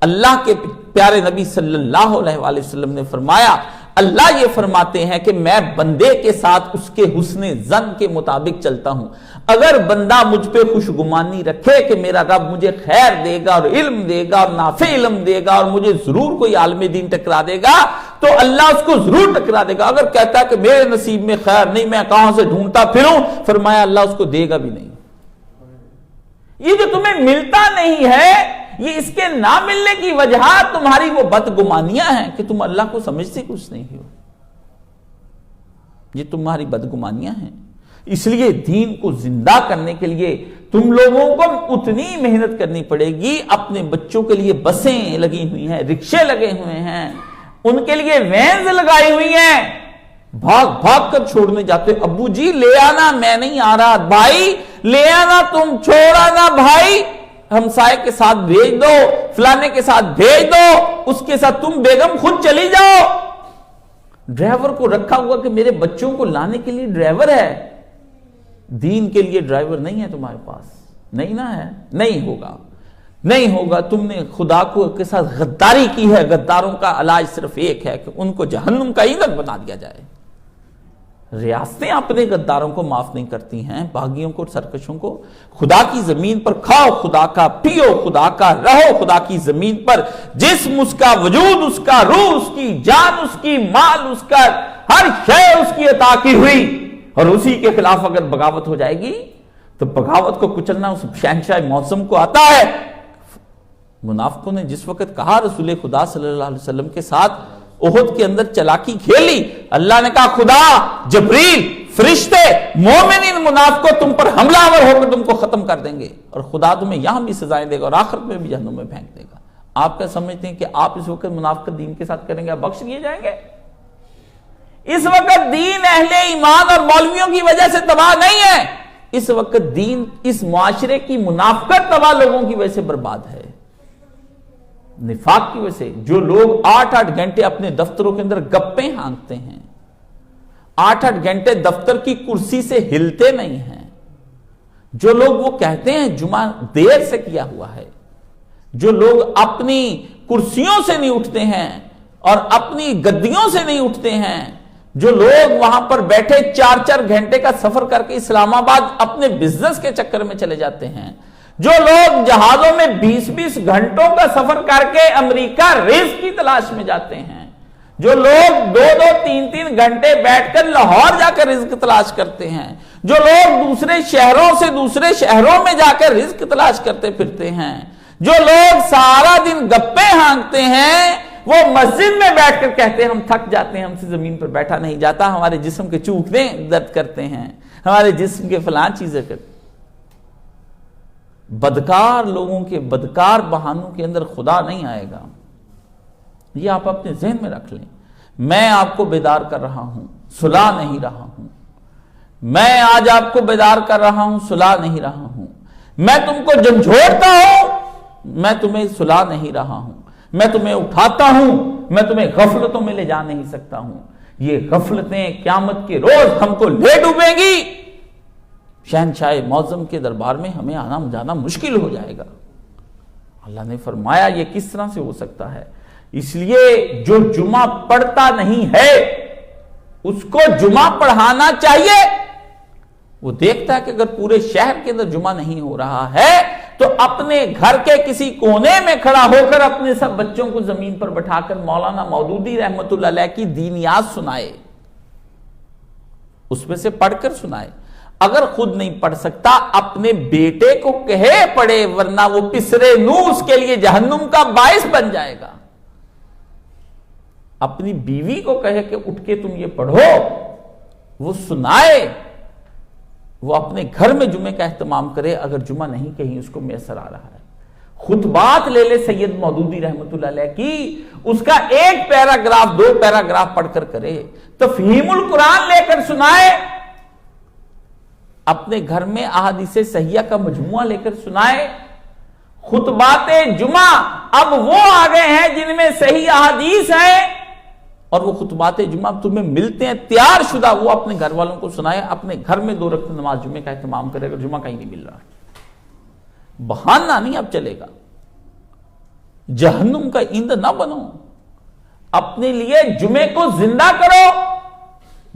اللہ کے پیارے نبی صلی اللہ علیہ وآلہ وسلم نے فرمایا، اللہ یہ فرماتے ہیں کہ میں بندے کے ساتھ اس کے حسن ظن کے مطابق چلتا ہوں۔ اگر بندہ مجھ پہ خوشگمانی رکھے کہ میرا رب مجھے خیر دے گا اور علم دے گا اور نافع علم دے گا اور مجھے ضرور کوئی عالم دین ٹکرا دے گا، تو اللہ اس کو ضرور ٹکرا دے گا۔ اگر کہتا ہے کہ میرے نصیب میں خیر نہیں، میں کہاں سے ڈھونڈتا پھروں، فرمایا اللہ اس کو دے گا بھی نہیں۔ یہ جو تمہیں ملتا نہیں ہے، یہ اس کے نہ ملنے کی وجہ تمہاری وہ بدگمانیاں ہیں کہ تم اللہ کو سمجھتے کچھ نہیں ہو۔ یہ تمہاری بدگمانیاں ہیں۔ اس لیے دین کو زندہ کرنے کے لیے تم لوگوں کو اتنی محنت کرنی پڑے گی۔ اپنے بچوں کے لیے بسیں لگی ہوئی ہیں، رکشے لگے ہوئے ہیں، ان کے لیے وینز لگائی ہوئی ہیں، بھاگ بھاگ کر چھوڑنے جاتے ہیں۔ ابو جی لے آنا، میں نہیں آ رہا، بھائی لے آنا، تم چھوڑ آنا، بھائی ہمسائے کے ساتھ بھیج دو، فلانے کے ساتھ بھیج دو، اس کے ساتھ تم بیگم خود چلی جاؤ۔ ڈرائیور کو رکھا ہوا کہ میرے بچوں کو لانے کے لیے ڈرائیور ہے، دین کے لیے ڈرائیور نہیں ہے تمہارے پاس، نہیں نہ ہے، نہیں ہوگا، نہیں ہوگا۔ تم نے خدا کو کے ساتھ غداری کی ہے۔ غداروں کا علاج صرف ایک ہے کہ ان کو جہنم کا ایندھن بنا دیا جائے۔ ریاستیں اپنے غداروں کو معاف نہیں کرتی ہیں، باغیوں کو، سرکشوں کو۔ خدا کی زمین پر کھاؤ، خدا کا پیو، خدا کا رہو، خدا کی زمین پر جسم اس کا، وجود اس کا، روح اس کی، جان اس کی، مال اس کا، ہر شے اس کی عطا کی ہوئی، اور اسی کے خلاف اگر بغاوت ہو جائے گی تو بغاوت کو کچلنا اس شہنشاہ موسم کو آتا ہے۔ منافقوں نے جس وقت کہا رسول خدا صلی اللہ علیہ وسلم کے ساتھ احد کے اندر چلاکی کھیلی، اللہ نے کہا خدا، جبریل، فرشتے، مومنین منافقوں تم پر حملہ آور ہو کر تم کو ختم کر دیں گے، اور خدا تمہیں یہاں بھی سزائیں دے گا اور آخرت میں بھی جہنم میں پھینک دے گا۔ آپ کیا سمجھتے ہیں کہ آپ اس وقت منافقت دین کے ساتھ کریں گے، آپ بخش لیے جائیں گے؟ اس وقت دین اہل ایمان اور مولویوں کی وجہ سے تباہ نہیں ہے، اس وقت دین اس معاشرے کی منافقت تباہ لوگوں کی وجہ سے برباد ہے، نفاق کی وجہ سے۔ جو لوگ 8-8 گھنٹے اپنے دفتروں کے اندر گپیں ہانکتے ہیں، 8-8 گھنٹے دفتر کی کرسی سے ہلتے نہیں ہیں، جو لوگ وہ کہتے ہیں جمعہ دیر سے کیا ہوا ہے، جو لوگ اپنی کرسیوں سے نہیں اٹھتے ہیں اور اپنی گدیوں سے نہیں اٹھتے ہیں، جو لوگ وہاں پر بیٹھے 4-4 گھنٹے کا سفر کر کے اسلام آباد اپنے بزنس کے چکر میں چلے جاتے ہیں، جو لوگ جہازوں میں 20-20 گھنٹوں کا سفر کر کے امریکہ رزق کی تلاش میں جاتے ہیں، جو لوگ 2-2, 3-3 گھنٹے بیٹھ کر لاہور جا کر رزق تلاش کرتے ہیں، جو لوگ دوسرے شہروں سے دوسرے شہروں میں جا کر رزق تلاش کرتے پھرتے ہیں، جو لوگ سارا دن گپے ہانکتے ہیں، وہ مسجد میں بیٹھ کر کہتے ہیں ہم تھک جاتے ہیں، ہم سے زمین پر بیٹھا نہیں جاتا، ہمارے جسم کے چوکنے درد کرتے ہیں، ہمارے جسم کے فلان چیزیں کرتے۔ بدکار لوگوں کے بدکار بہانوں کے اندر خدا نہیں آئے گا، یہ آپ اپنے ذہن میں رکھ لیں۔ میں آپ کو بیدار کر رہا ہوں، صلح نہیں رہا ہوں، میں آج آپ کو بیدار کر رہا ہوں، صلح نہیں رہا ہوں، میں تم کو جھنجھوڑتا ہوں، میں تمہیں صلح نہیں رہا ہوں، میں تمہیں اٹھاتا ہوں، میں تمہیں غفلتوں میں لے جا نہیں سکتا ہوں، یہ غفلتیں قیامت کے روز ہم کو لے ڈوبیں گی، شہنشاہ معظم کے دربار میں ہمیں آنا جانا مشکل ہو جائے گا۔ اللہ نے فرمایا یہ کس طرح سے ہو سکتا ہے؟ اس لیے جو جمعہ پڑھتا نہیں ہے اس کو جمعہ پڑھانا چاہیے۔ وہ دیکھتا ہے کہ اگر پورے شہر کے اندر جمعہ نہیں ہو رہا ہے تو اپنے گھر کے کسی کونے میں کھڑا ہو کر اپنے سب بچوں کو زمین پر بٹھا کر مولانا مودودی رحمت اللہ علیہ کی دینیات سنائے، اس میں سے پڑھ کر سنائے۔ اگر خود نہیں پڑھ سکتا اپنے بیٹے کو کہے پڑھے، ورنہ وہ پسرے نو اس کے لیے جہنم کا باعث بن جائے گا۔ اپنی بیوی کو کہے کہ اٹھ کے تم یہ پڑھو، وہ سنائے، وہ اپنے گھر میں جمعے کا اہتمام کرے اگر جمعہ نہیں کہیں اس کو میسر آ رہا ہے۔ خطبات لے لے سید مودودی رحمت اللہ علیہ کی، اس کا ایک پیراگراف 2 پیراگراف پڑھ کر کرے، تفہیم القرآن لے کر سنائے، اپنے گھر میں احادیث صحیحہ کا مجموعہ لے کر سنائے۔ خطبات جمعہ اب وہ آ گئے ہیں جن میں صحیح احادیث ہیں، اور وہ خطبات جمعہ تمہیں ملتے ہیں تیار شدہ، وہ اپنے گھر والوں کو سنائے، اپنے گھر میں 2 رکعت نماز جمعے کا اہتمام کرے۔ اگر جمعہ کہیں نہیں مل رہا، بہانہ نہیں اب چلے گا، جہنم کا ایندھن نہ بنو، اپنے لیے جمعے کو زندہ کرو۔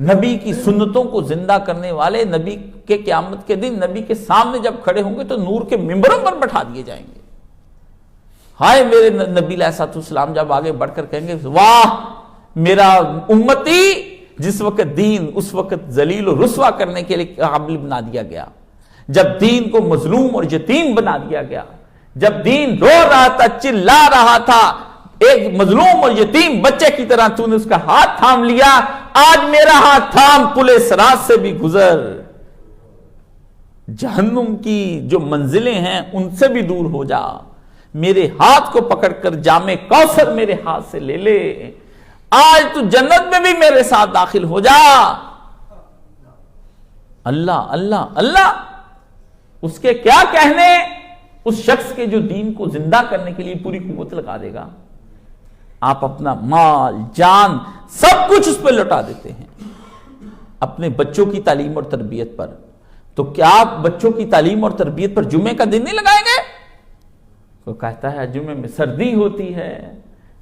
نبی کی سنتوں کو زندہ کرنے والے نبی کے قیامت کے دن نبی کے سامنے جب کھڑے ہوں گے تو نور کے ممبروں پر بٹھا دیے جائیں گے۔ ہائے میرے نبی علیہ السلام جب آگے بڑھ کر کہیں گے واہ میرا امتی، جس وقت دین اس وقت ذلیل و رسوا کرنے کے لیے قابل بنا دیا گیا، جب دین کو مظلوم اور یتیم بنا دیا گیا، جب دین رو رہا تھا، چلا رہا تھا، ایک مظلوم اور یتیم بچے کی طرح تو نے اس کا ہاتھ تھام لیا، آج میرا ہاتھ تھام پل صراط سے بھی گزر، جہنم کی جو منزلیں ہیں ان سے بھی دور ہو جا، میرے ہاتھ کو پکڑ کر جام کوثر میرے ہاتھ سے لے لے، آج تو جنت میں بھی میرے ساتھ داخل ہو جا۔ اللہ اللہ اللہ، اس کے کیا کہنے، اس شخص کے جو دین کو زندہ کرنے کے لیے پوری قوت لگا دے گا۔ آپ اپنا مال جان سب کچھ اس پہ لوٹا دیتے ہیں اپنے بچوں کی تعلیم اور تربیت پر، تو کیا آپ بچوں کی تعلیم اور تربیت پر جمعے کا دن نہیں لگائیں گے؟ کوئی کہتا ہے جمعے میں سردی ہوتی ہے،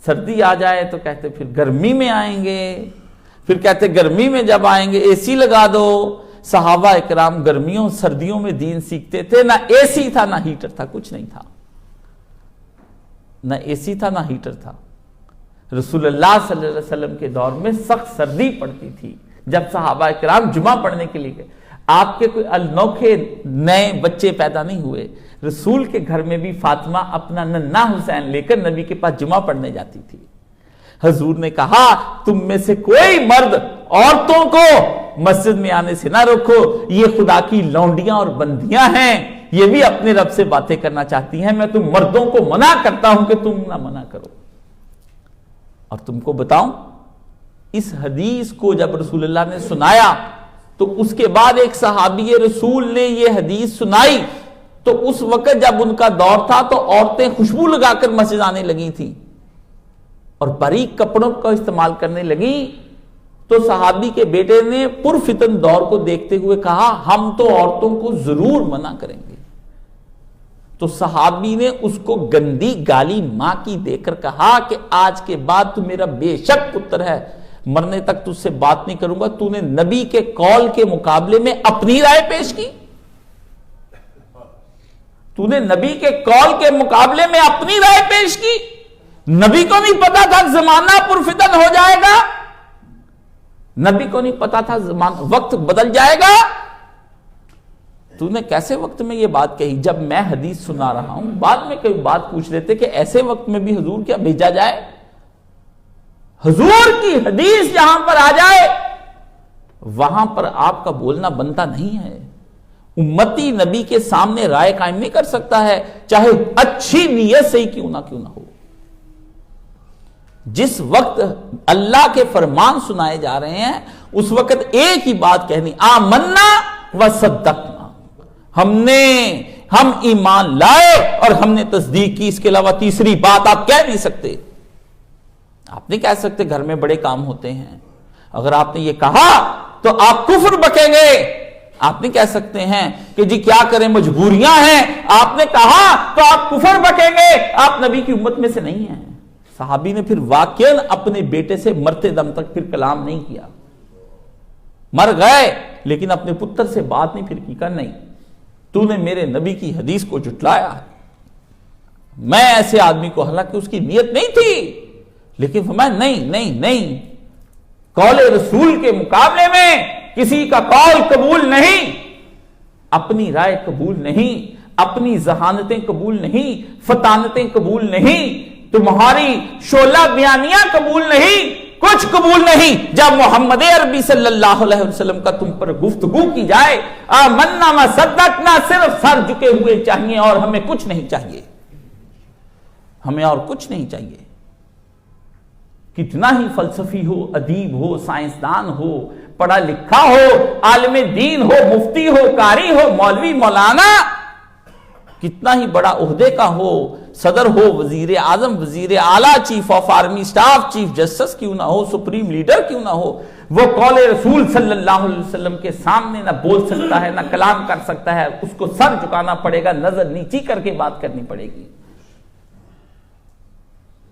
سردی آ جائے تو کہتے پھر گرمی میں آئیں گے، پھر کہتے گرمی میں جب آئیں گے اے سی لگا دو۔ صحابہ اکرام گرمیوں سردیوں میں دین سیکھتے تھے، نہ اے سی تھا نہ ہیٹر تھا، کچھ نہیں تھا، نہ اے سی تھا نہ ہیٹر تھا۔ رسول اللہ صلی اللہ علیہ وسلم کے دور میں سخت سردی پڑتی تھی، جب صحابہ اکرام جمعہ پڑھنے کے لیے گئے، آپ کے کوئی انوکھے نئے بچے پیدا نہیں ہوئے، رسول کے گھر میں بھی فاطمہ اپنا ننھا حسین لے کر نبی کے پاس جمعہ پڑھنے جاتی تھی۔ حضور نے کہا تم میں سے کوئی مرد عورتوں کو مسجد میں آنے سے نہ روکو، یہ خدا کی لونڈیاں اور بندیاں ہیں، یہ بھی اپنے رب سے باتیں کرنا چاہتی ہیں، میں تم مردوں کو منع کرتا ہوں کہ تم نہ منع کرو۔ اور تم کو بتاؤں، اس حدیث کو جب رسول اللہ نے سنایا تو اس کے بعد ایک صحابی رسول نے یہ حدیث سنائی، تو اس وقت جب ان کا دور تھا تو عورتیں خوشبو لگا کر مسجد آنے لگی تھیں اور باریک کپڑوں کا استعمال کرنے لگیں، تو صحابی کے بیٹے نے پرفتن دور کو دیکھتے ہوئے کہا ہم تو عورتوں کو ضرور منع کریں گے۔ تو صحابی نے اس کو گندی گالی ماں کی دے کر کہا کہ آج کے بعد تو میرا بے شک پتر ہے، مرنے تک تجھ سے بات نہیں کروں گا۔ تو نے نبی کے قول کے مقابلے میں اپنی رائے پیش کی، تو نے نبی کے قول کے مقابلے میں اپنی رائے پیش کی۔ نبی کو نہیں پتا تھا زمانہ پرفتن ہو جائے گا، نبی کو نہیں پتا تھا وقت بدل جائے گا، تو نے کیسے وقت میں یہ بات کہی؟ جب میں حدیث سنا رہا ہوں، بعد میں کوئی بات پوچھ لیتے کہ ایسے وقت میں بھی حضور کیا بھیجا جائے؟ حضور کی حدیث جہاں پر آ جائے وہاں پر آپ کا بولنا بنتا نہیں ہے۔ امتی نبی کے سامنے رائے قائم نہیں کر سکتا ہے، چاہے اچھی نیت سے ہی کیوں نہ ہو۔ جس وقت اللہ کے فرمان سنائے جا رہے ہیں اس وقت ایک ہی بات کہنی، آمنا و صدقنا، ہم نے ہم ایمان لائے اور ہم نے تصدیق کی، اس کے علاوہ تیسری بات آپ کہہ نہیں سکتے۔ آپ نہیں کہہ سکتے گھر میں بڑے کام ہوتے ہیں، اگر آپ نے یہ کہا تو آپ کفر بکیں گے۔ آپ نہیں کہہ سکتے ہیں کہ جی کیا کریں مجبوریاں ہیں، آپ نے کہا تو آپ کفر بکیں گے، آپ نبی کی امت میں سے نہیں ہیں۔ صحابی نے پھر واقعاً اپنے بیٹے سے مرتے دم تک پھر کلام نہیں کیا، مر گئے لیکن اپنے پتر سے بات نہیں پھر کی، کہا نہیں تو نے میرے نبی کی حدیث کو جھٹلایا ہے۔ میں ایسے آدمی کو، حالانکہ اس کی نیت نہیں تھی، لیکن فرمایا نہیں، قول رسول کے مقابلے میں کسی کا قول قبول نہیں، اپنی رائے قبول نہیں، اپنی ذہانتیں قبول نہیں، فطانتیں قبول نہیں، تمہاری شعلہ بیانیاں قبول نہیں، کچھ قبول نہیں۔ جب محمد عربی صلی اللہ علیہ وسلم کا تم پر گفتگو کی جائے، آمنا و صدقنا، صرف سر جھکے ہوئے چاہیے اور ہمیں کچھ نہیں چاہیے، ہمیں اور کچھ نہیں چاہیے۔ کتنا ہی فلسفی ہو، ادیب ہو، سائنسدان ہو، پڑھا لکھا ہو، عالم دین ہو، مفتی ہو، قاری ہو، مولوی مولانا، کتنا ہی بڑا عہدے کا ہو، صدر ہو، وزیر اعظم، وزیر اعلیٰ، chief of army staff, chief justice کیوں نہ ہو، سپریم لیڈر کیوں نہ ہو، وہ قول رسول صلی اللہ علیہ وسلم کے سامنے نہ بول سکتا ہے، نہ کلام کر سکتا ہے، اس کو سر جھکانا پڑے گا، نظر نیچی کر کے بات کرنی پڑے گی۔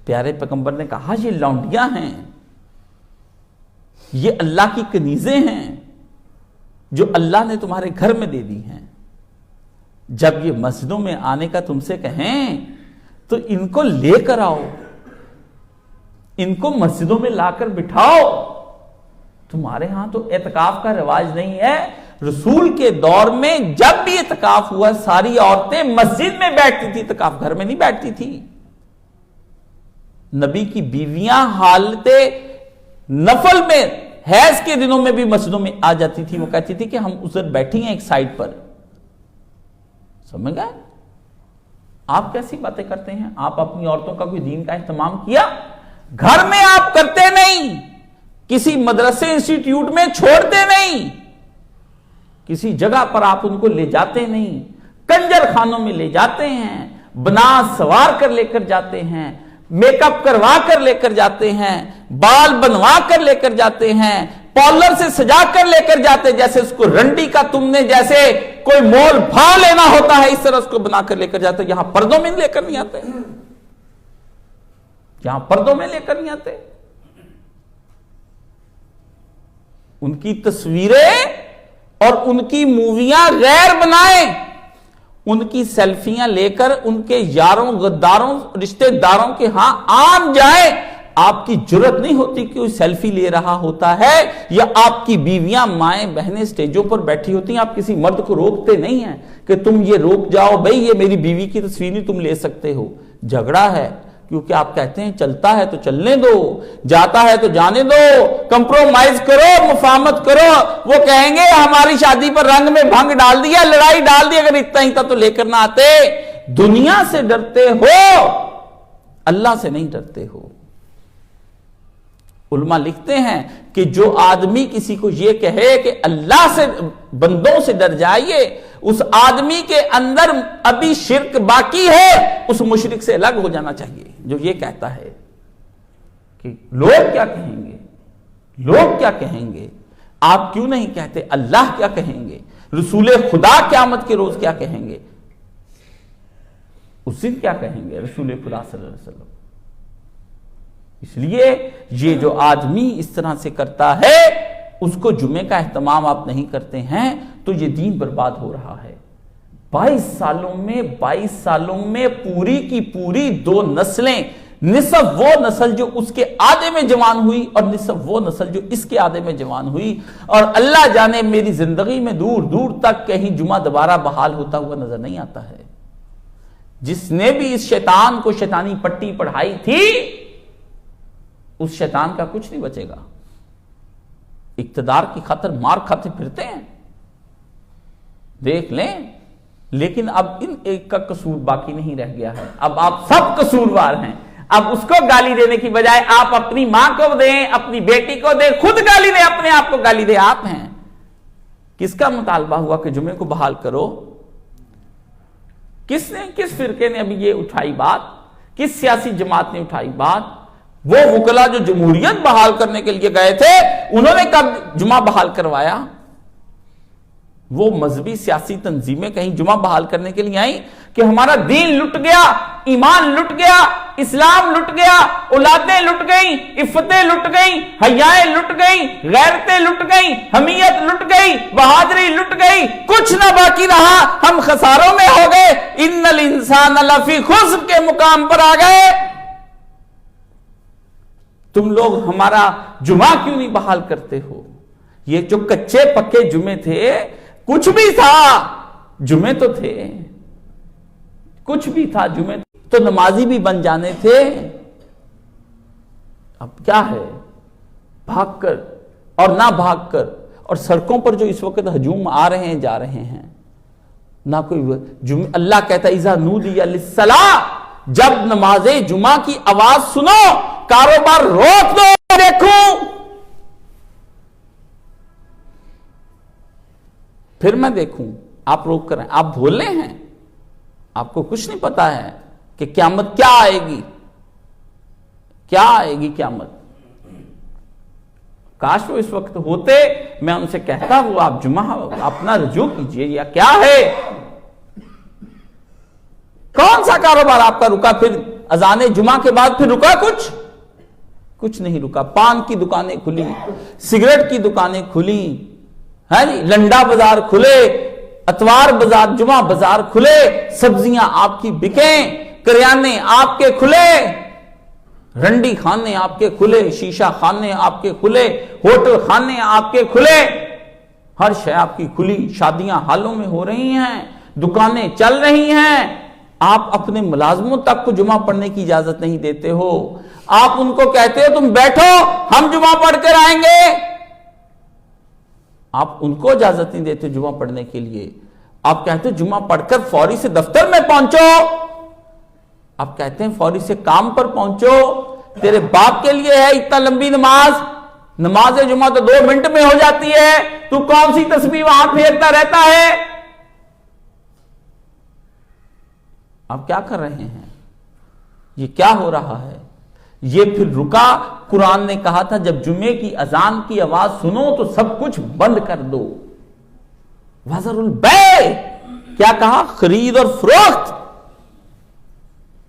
پیارے پیغمبر نے کہا یہ لونڈیاں ہیں، یہ اللہ کی کنیزیں ہیں جو اللہ نے تمہارے گھر میں دے دی ہیں، جب یہ مسجدوں میں آنے کا تم سے کہیں تو ان کو لے کر آؤ، ان کو مسجدوں میں لا کر بٹھاؤ۔ تمہارے ہاں تو اعتکاف کا رواج نہیں ہے۔ رسول کے دور میں جب بھی اعتکاف ہوا ساری عورتیں مسجد میں بیٹھتی تھی، اعتکاف گھر میں نہیں بیٹھتی تھی۔ نبی کی بیویاں حالت نفل میں حیض کے دنوں میں بھی مسجدوں میں آ جاتی تھی، وہ کہتی تھی کہ ہم ادھر بیٹھی ہیں ایک سائڈ پر۔ سمجھ گئے؟ آپ کیسی باتیں کرتے ہیں؟ آپ اپنی عورتوں کا کوئی دین کا اہتمام کیا؟ گھر میں آپ کرتے نہیں، کسی مدرسے انسٹیٹیوٹ میں چھوڑتے نہیں، کسی جگہ پر آپ ان کو لے جاتے نہیں، کنجر خانوں میں لے جاتے ہیں، بنا سوار کر لے کر جاتے ہیں، میک اپ کروا کر لے کر جاتے ہیں، بال بنوا کر لے کر جاتے ہیں، پارلر سے سجا کر لے کر جاتے، جیسے اس کو رنڈی کا تم نے جیسے کوئی مول بھا لینا ہوتا ہے اس طرح اس کو بنا کر لے کر جاتے۔ یہاں پردوں میں لے کر نہیں آتے، یہاں پردوں میں لے کر نہیں آتے۔ ان کی تصویریں اور ان کی موویاں غیر بنائیں، ان کی سیلفیاں لے کر ان کے یاروں، غداروں، رشتہ داروں کے ہاں عام جائیں۔ آپ کی جرت نہیں ہوتی کہ کوئی سیلفی لے رہا ہوتا ہے، یا آپ کی بیویاں، مائیں، بہنیں سٹیجوں پر بیٹھی ہوتی ہیں، آپ کسی مرد کو روکتے نہیں ہیں کہ تم یہ روک جاؤ بھئی، یہ میری بیوی کی تصویر نہیں تم لے سکتے ہو۔ جھگڑا ہے، کیونکہ آپ کہتے ہیں چلتا ہے تو چلنے دو، جاتا ہے تو جانے دو، کمپرومائز کرو، مفاہمت کرو۔ وہ کہیں گے ہماری شادی پر رنگ میں بھنگ ڈال دیا، لڑائی ڈال دی، اگر اتنا ہی تھا تو لے کر نہ آتے۔ دنیا سے ڈرتے ہو، اللہ سے نہیں ڈرتے ہو۔ علماء لکھتے ہیں کہ جو آدمی کسی کو یہ کہے کہ اللہ سے، بندوں سے ڈر جائیے، اس آدمی کے اندر ابھی شرک باقی ہے، اس مشرک سے الگ ہو جانا چاہیے جو یہ کہتا ہے کہ لوگ کیا کہیں گے، لوگ کیا کہیں گے۔ آپ کیوں نہیں کہتے اللہ کیا کہیں گے، رسول خدا قیامت کے روز کیا کہیں گے، اس دن کیا کہیں گے رسول خدا صلی اللہ علیہ وسلم۔ اس لیے یہ جو آدمی اس طرح سے کرتا ہے، اس کو جمعے کا اہتمام آپ نہیں کرتے ہیں تو یہ دین برباد ہو رہا ہے۔ 22 سالوں میں پوری کی پوری 2 نسلیں، نصف وہ نسل جو اس کے آدھے میں جوان ہوئی اور نصف وہ نسل جو اس کے آدھے میں جوان ہوئی، اور اللہ جانے میری زندگی میں دور دور تک کہیں جمعہ دوبارہ بحال ہوتا ہوا نظر نہیں آتا ہے۔ جس نے بھی اس شیطان کو شیطانی پٹی پڑھائی تھی، اس شیطان کا کچھ نہیں بچے گا۔ اقتدار کی خاطر مار کھاتے پھرتے ہیں، دیکھ لیں، لیکن اب ان ایک کا قصور باقی نہیں رہ گیا ہے، اب آپ سب قصوروار ہیں۔ اب اس کو گالی دینے کی بجائے آپ اپنی ماں کو دیں، اپنی بیٹی کو دیں، خود گالی دیں، اپنے آپ کو گالی دیں۔ آپ ہیں، کس کا مطالبہ ہوا کہ جمعے کو بحال کرو؟ کس فرقے نے ابھی یہ اٹھائی بات؟ کس سیاسی جماعت نے اٹھائی بات؟ وہ وکلا جو جمہوریت بحال کرنے کے لیے گئے تھے، انہوں نے کب جمعہ بحال کروایا؟ وہ مذہبی سیاسی تنظیمیں کہیں جمعہ بحال کرنے کے لیے آئیں کہ ہمارا دین لٹ گیا، ایمان لٹ گیا، اسلام لٹ گیا، اولادیں لٹ گئیں، عفتیں لٹ گئیں، حیائیں لٹ گئیں، غیرتیں لٹ گئیں، حمیت لٹ گئی، بہادری لٹ گئی، کچھ نہ باقی رہا، ہم خساروں میں ہو گئے، ان الانسان لفی خسر کے مقام پر آ گئے؟ تم لوگ ہمارا جمعہ کیوں نہیں بحال کرتے ہو؟ یہ جو کچے پکے جمعے تھے، کچھ بھی تھا، جمعے تو تھے، کچھ بھی تھا، جمعے تو نمازی بھی بن جانے تھے۔ اب کیا ہے؟ بھاگ کر اور نہ بھاگ کر، اور سڑکوں پر جو اس وقت ہجوم آ رہے ہیں جا رہے ہیں، نہ کوئی اللہ کہتا ہے اذا نودی للصلاۃ، جب نماز جمعہ کی آواز سنو کاروبار روک دو، دیکھوں پھر میں دیکھوں، آپ روک کر آپ بھولے ہیں، آپ کو کچھ نہیں پتا ہے کہ قیامت کیا آئے گی، کیا آئے گی قیامت۔ کاش وہ اس وقت ہوتے، میں ان سے کہتا وہ آپ جمعہ اپنا رجوع کیجئے، یا کیا ہے، کون سا کاروبار آپ کا رکا؟ پھر اذان جمعہ کے بعد پھر رکا کچھ نہیں رکا۔ پان کی دکانیں کھلی، سگریٹ کی دکانیں کھلی، لنڈا بازار کھلے، اتوار بازار، جمعہ بازار کھلے، سبزیاں آپ کی بکیں، کریانے آپ کے کھلے، رنڈی خانے آپ کے کھلے، شیشہ خانے آپ کے کھلے، ہوٹل خانے آپ کے کھلے، ہر شے آپ کی کھلی، شادیاں حالوں میں ہو رہی ہیں، دکانیں چل رہی ہیں۔ آپ اپنے ملازموں تک کو جمعہ پڑھنے کی اجازت نہیں دیتے ہو، آپ ان کو کہتے ہو تم بیٹھو ہم جمعہ پڑھ کر آئیں گے، آپ ان کو اجازت نہیں دیتے جمعہ پڑھنے کے لیے۔ آپ کہتے ہیں جمعہ پڑھ کر فوری سے دفتر میں پہنچو، آپ کہتے ہیں فوری سے کام پر پہنچو، تیرے باپ کے لیے ہے اتنا لمبی نماز جمعہ تو 2 منٹ میں ہو جاتی ہے، تو کون سی تسبیح وہاں پھیرتا رہتا ہے؟ آپ کیا کر رہے ہیں؟ یہ کیا ہو رہا ہے؟ یہ پھر رکا۔ قرآن نے کہا تھا جب جمعے کی اذان کی آواز سنو تو سب کچھ بند کر دو۔ وَذَرُوا الْبَيْعَ، کیا کہا؟ خرید اور فروخت۔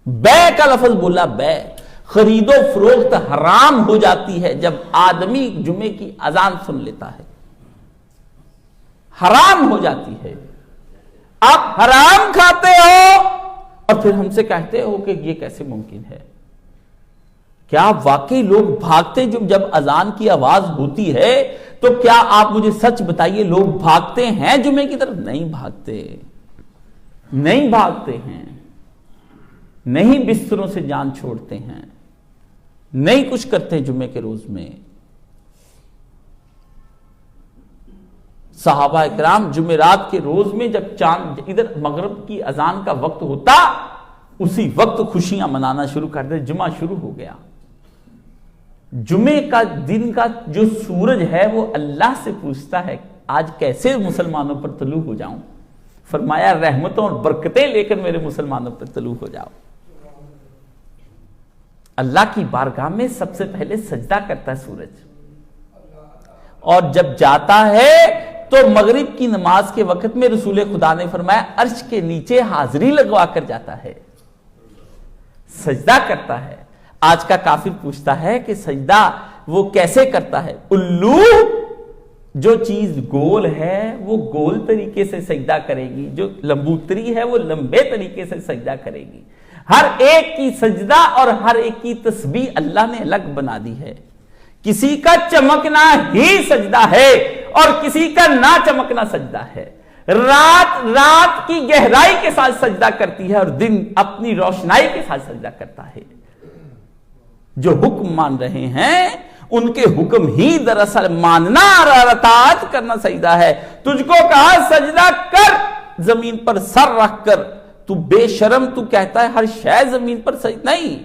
بے کا لفظ بولا، بے، خرید و فروخت حرام ہو جاتی ہے جب آدمی جمعے کی اذان سن لیتا ہے، حرام ہو جاتی ہے۔ آپ حرام کھاتے ہو اور پھر ہم سے کہتے ہو کہ یہ کیسے ممکن ہے؟ کیا واقعی لوگ بھاگتے جب اذان کی آواز ہوتی ہے تو کیا آپ مجھے سچ بتائیے لوگ بھاگتے ہیں جمعے کی طرف؟ نہیں بھاگتے، نہیں بھاگتے ہیں، نہیں بستروں سے جان چھوڑتے ہیں، نہیں کچھ کرتے جمعے کے روز میں۔ صحابہ کرام جمعرات کے روز میں جب چاند ادھر مغرب کی اذان کا وقت ہوتا، اسی وقت خوشیاں منانا شروع کر دے، جمعہ شروع ہو گیا۔ جمعے کا دن کا جو سورج ہے وہ اللہ سے پوچھتا ہے آج کیسے مسلمانوں پر طلوع ہو جاؤں؟ فرمایا رحمتوں اور برکتیں لے کر میرے مسلمانوں پر طلوع ہو جاؤ۔ اللہ کی بارگاہ میں سب سے پہلے سجدہ کرتا ہے سورج، اور جب جاتا ہے تو مغرب کی نماز کے وقت میں رسول خدا نے فرمایا عرش کے نیچے حاضری لگوا کر جاتا ہے، سجدہ کرتا ہے۔ آج کا کافر پوچھتا ہے کہ سجدہ وہ کیسے کرتا ہے؟ الو، جو چیز گول ہے وہ گول طریقے سے سجدہ کرے گی، جو لمبوتری ہے وہ لمبے طریقے سے سجدہ کرے گی۔ ہر ایک کی سجدہ اور ہر ایک کی تسبیح اللہ نے الگ بنا دی ہے۔ کسی کا چمکنا ہی سجدہ ہے اور کسی کا نہ چمکنا سجدہ ہے۔ رات کی گہرائی کے ساتھ سجدہ کرتی ہے اور دن اپنی روشنائی کے ساتھ سجدہ کرتا ہے۔ جو حکم مان رہے ہیں ان کے حکم ہی دراصل ماننا اور اطاعت کرنا سجدہ ہے۔ تجھ کو کہا سجدہ کر زمین پر سر رکھ کر، تو بے شرم تو کہتا ہے ہر شے زمین پر سجدہ نہیں۔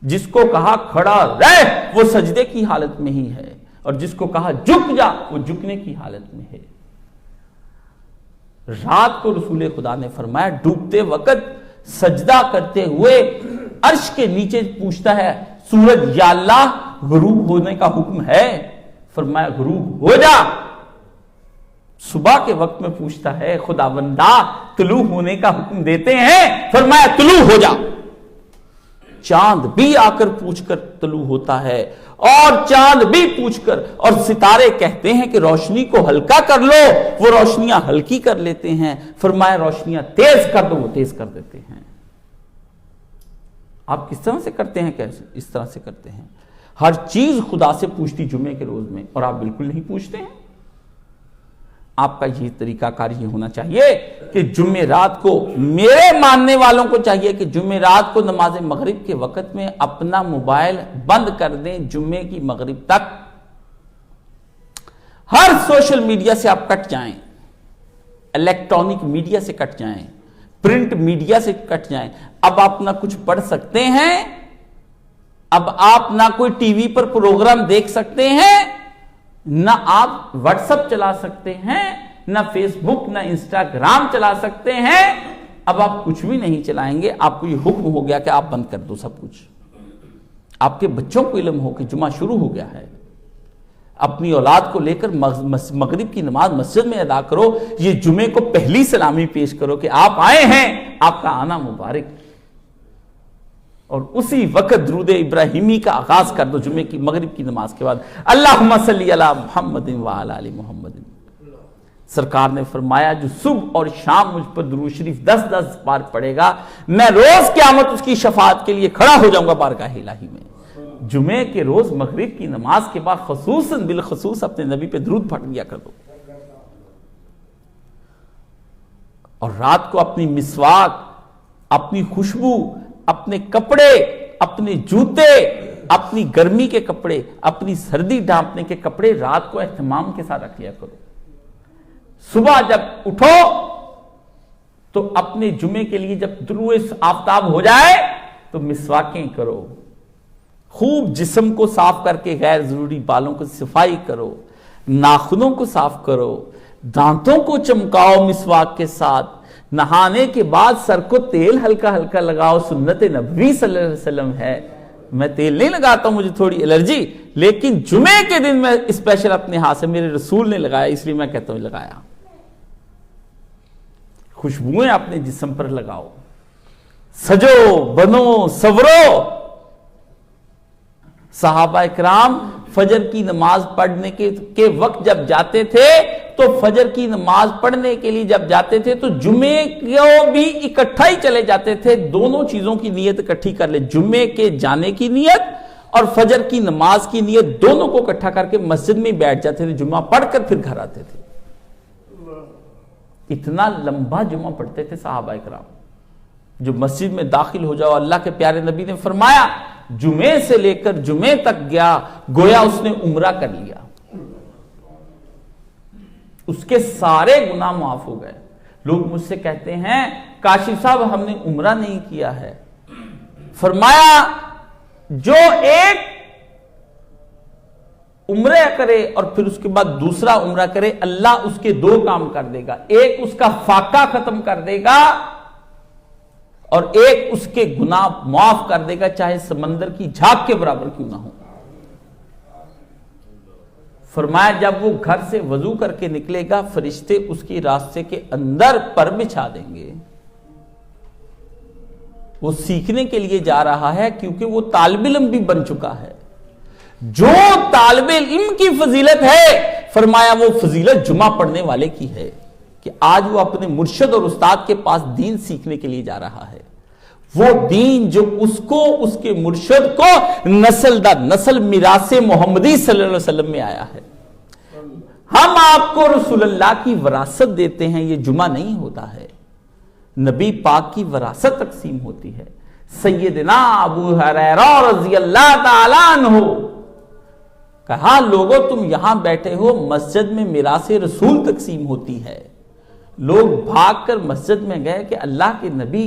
جس کو کہا کھڑا رہ وہ سجدے کی حالت میں ہی ہے، اور جس کو کہا جھک جا وہ جھکنے کی حالت میں ہے۔ رات کو رسول خدا نے فرمایا ڈوبتے وقت سجدہ کرتے ہوئے عرش کے نیچے پوچھتا ہے سورج یا اللہ غروب ہونے کا حکم ہے؟ فرمایا غروب ہو جا۔ صبح کے وقت میں پوچھتا ہے خداوندہ طلوع ہونے کا حکم دیتے ہیں؟ فرمایا طلوع ہو جا۔ چاند بھی آ کر پوچھ کر طلوع ہوتا ہے، اور چاند بھی پوچھ کر، اور ستارے کہتے ہیں کہ روشنی کو ہلکا کر لو، وہ روشنیاں ہلکی کر لیتے ہیں۔ فرمایا روشنیاں تیز کر دو، وہ تیز کر دیتے ہیں۔ آپ کس طرح سے کرتے ہیں؟ کیسے؟ اس طرح سے کرتے ہیں۔ ہر چیز خدا سے پوچھتی جمعے کے روز میں، اور آپ بالکل نہیں پوچھتے ہیں۔ آپ کا یہ طریقہ کار یہ ہونا چاہیے کہ جمعرات کو، میرے ماننے والوں کو چاہیے کہ جمعرات کو نماز مغرب کے وقت میں اپنا موبائل بند کر دیں۔ جمعے کی مغرب تک ہر سوشل میڈیا سے آپ کٹ جائیں، الیکٹرانک میڈیا سے کٹ جائیں، پرنٹ میڈیا سے کٹ جائیں۔ اب آپ نہ کچھ پڑھ سکتے ہیں، اب آپ نہ کوئی ٹی وی پر پروگرام دیکھ سکتے ہیں، نہ آپ واٹس ایپ چلا سکتے ہیں، نہ فیس بک، نہ انسٹاگرام چلا سکتے ہیں۔ اب آپ کچھ بھی نہیں چلائیں گے۔ آپ کو یہ حکم ہو گیا کہ آپ بند کر دو سب کچھ۔ آپ کے بچوں کو علم ہو کہ جمعہ شروع ہو گیا ہے، اپنی اولاد کو لے کر مغرب کی نماز مسجد میں ادا کرو۔ یہ جمعے کو پہلی سلامی پیش کرو کہ آپ آئے ہیں، آپ کا آنا مبارک، اور اسی وقت درود ابراہیمی کا آغاز کر دو جمعے کی مغرب کی نماز کے بعد۔ اللہم صلی علی محمد وعلی آل محمد۔ سرکار نے فرمایا جو صبح اور شام مجھ پر درود شریف 10 بار پڑھے گا، میں روز قیامت اس کی شفاعت کے لیے کھڑا ہو جاؤں گا بارگاہ الہی میں۔ جمعے کے روز مغرب کی نماز کے بعد خصوصاً بالخصوص اپنے نبی پہ درود پڑھ لیا کر دو، اور رات کو اپنی مسواک، اپنی خوشبو، اپنے کپڑے، اپنے جوتے، اپنی گرمی کے کپڑے، اپنی سردی ڈھانپنے کے کپڑے رات کو اہتمام کے ساتھ رکھ لیا کرو۔ صبح جب اٹھو تو اپنے جمعے کے لیے جب طلوع آفتاب ہو جائے تو مسواکیں کرو، خوب جسم کو صاف کر کے غیر ضروری بالوں کو صفائی کرو، ناخنوں کو صاف کرو، دانتوں کو چمکاؤ مسواک کے ساتھ۔ نہانے کے بعد سر کو تیل ہلکا ہلکا لگاؤ، سنت نبوی صلی اللہ علیہ وسلم ہے۔ میں تیل نہیں لگاتا ہوں، مجھے تھوڑی الرجی، لیکن جمعے کے دن میں اسپیشل اپنے ہاتھ سے، میرے رسول نے لگایا اس لیے میں کہتا ہوں لگایا۔ خوشبوئیں اپنے جسم پر لگاؤ، سجو بنو سورو۔ صحابہ اکرام فجر کی نماز پڑھنے کے وقت جب جاتے تھے تو فجر کی نماز پڑھنے کے لیے جب جاتے تھے تو جمعے کو بھی اکٹھا ہی چلے جاتے تھے۔ دونوں چیزوں کی نیت اکٹھی کر لے، جمعے کے جانے کی نیت اور فجر کی نماز کی نیت، دونوں کو اکٹھا کر کے مسجد میں بیٹھ جاتے تھے، جمعہ پڑھ کر پھر گھر آتے تھے۔ اتنا لمبا جمعہ پڑھتے تھے صحابہ اکرام۔ جو مسجد میں داخل ہو جاؤ، اللہ کے پیارے نبی نے فرمایا جمعے سے لے کر جمعے تک گیا گویا اس نے عمرہ کر لیا، اس کے سارے گناہ معاف ہو گئے۔ لوگ مجھ سے کہتے ہیں کاشف صاحب ہم نے عمرہ نہیں کیا ہے۔ فرمایا جو ایک عمرہ کرے اور پھر اس کے بعد دوسرا عمرہ کرے، اللہ اس کے 2 کام کر دے گا، ایک اس کا فاقہ ختم کر دے گا اور ایک اس کے گناہ معاف کر دے گا، چاہے سمندر کی جھاگ کے برابر کیوں نہ ہو۔ فرمایا جب وہ گھر سے وضو کر کے نکلے گا، فرشتے اس کی راستے کے اندر پر بچھا دیں گے۔ وہ سیکھنے کے لیے جا رہا ہے کیونکہ وہ طالب علم بھی بن چکا ہے۔ جو طالب علم کی فضیلت ہے، فرمایا وہ فضیلت جمعہ پڑھنے والے کی ہے کہ آج وہ اپنے مرشد اور استاد کے پاس دین سیکھنے کے لیے جا رہا ہے۔ وہ دین جو اس کو، اس کے مرشد کو نسل در نسل میراث محمدی صلی اللہ علیہ وسلم میں آیا ہے۔ ہم آپ کو رسول اللہ کی وراثت دیتے ہیں، یہ جمعہ نہیں ہوتا ہے، نبی پاک کی وراثت تقسیم ہوتی ہے۔ سیدنا ابو ہریرہ رضی اللہ تعالیٰ عنہ کہا لوگوں تم یہاں بیٹھے ہو، مسجد میں میراث رسول تقسیم ہوتی ہے۔ لوگ بھاگ کر مسجد میں گئے کہ اللہ کے نبی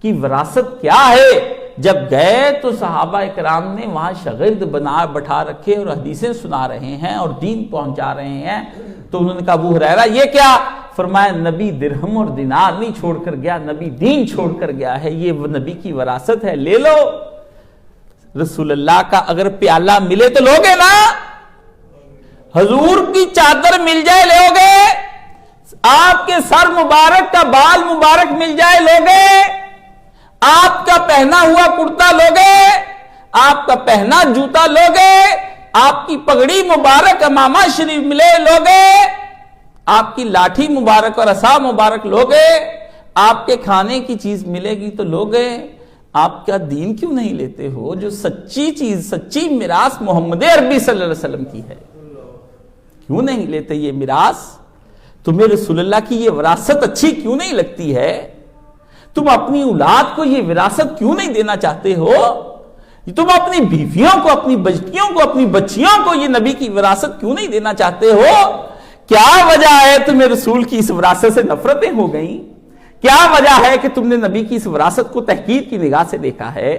کی وراثت کیا ہے۔ جب گئے تو صحابہ اکرام نے وہاں شاگرد بٹھا رکھے اور حدیثیں سنا رہے ہیں اور دین پہنچا رہے ہیں، تو انہوں نے کہا ابو ہریرہ یہ کیا؟ فرمایا نبی درہم اور دینار نہیں چھوڑ کر گیا، نبی دین چھوڑ کر گیا ہے، یہ وہ نبی کی وراثت ہے، لے لو۔ رسول اللہ کا اگر پیالہ ملے تو لوگے نا؟ حضور کی چادر مل جائے لوگے؟ آپ کے سر مبارک کا بال مبارک مل جائے لوگے؟ آپ کا پہنا ہوا کرتا لوگے؟ آپ کا پہنا جوتا لوگے؟ آپ کی پگڑی مبارک امامہ شریف ملے لوگے؟ آپ کی لاٹھی مبارک اور عصا مبارک لوگے؟ آپ کے کھانے کی چیز ملے گی تو لوگے؟ آپ کا دین کیوں نہیں لیتے ہو جو سچی چیز، سچی میراث محمد عربی صلی اللہ علیہ وسلم کی ہے؟ کیوں نہیں لیتے یہ میراث؟ تمہیں رسول اللہ کی یہ وراثت اچھی کیوں نہیں لگتی ہے؟ تم اپنی اولاد کو یہ وراثت کیوں نہیں دینا چاہتے ہو؟ تم اپنی بیویوں کو، اپنی بچیوں کو، اپنی بچیوں کو یہ نبی کی وراثت کیوں نہیں دینا چاہتے ہو؟ کیا وجہ ہے تمہیں رسول کی اس وراثت سے نفرتیں ہو گئیں؟ کیا وجہ ہے کہ تم نے نبی کی اس وراثت کو تحقیر کی نگاہ سے دیکھا ہے؟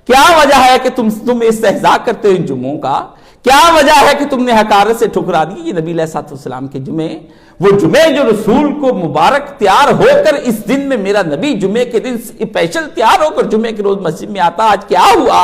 کیا وجہ ہے کہ تم استہزاء کرتے ہو ان جمعوں کا؟ کیا وجہ ہے کہ تم نے حقارت سے ٹھکرا دی یہ نبی علیہ السلام کے جمعے؟ وہ جمعے جو رسول کو مبارک تیار ہو کر اس دن میں میرا نبی جمعے کے دن اسپیشل تیار ہو کر جمعے کے روز مسجد میں آتا، آج کیا ہوا؟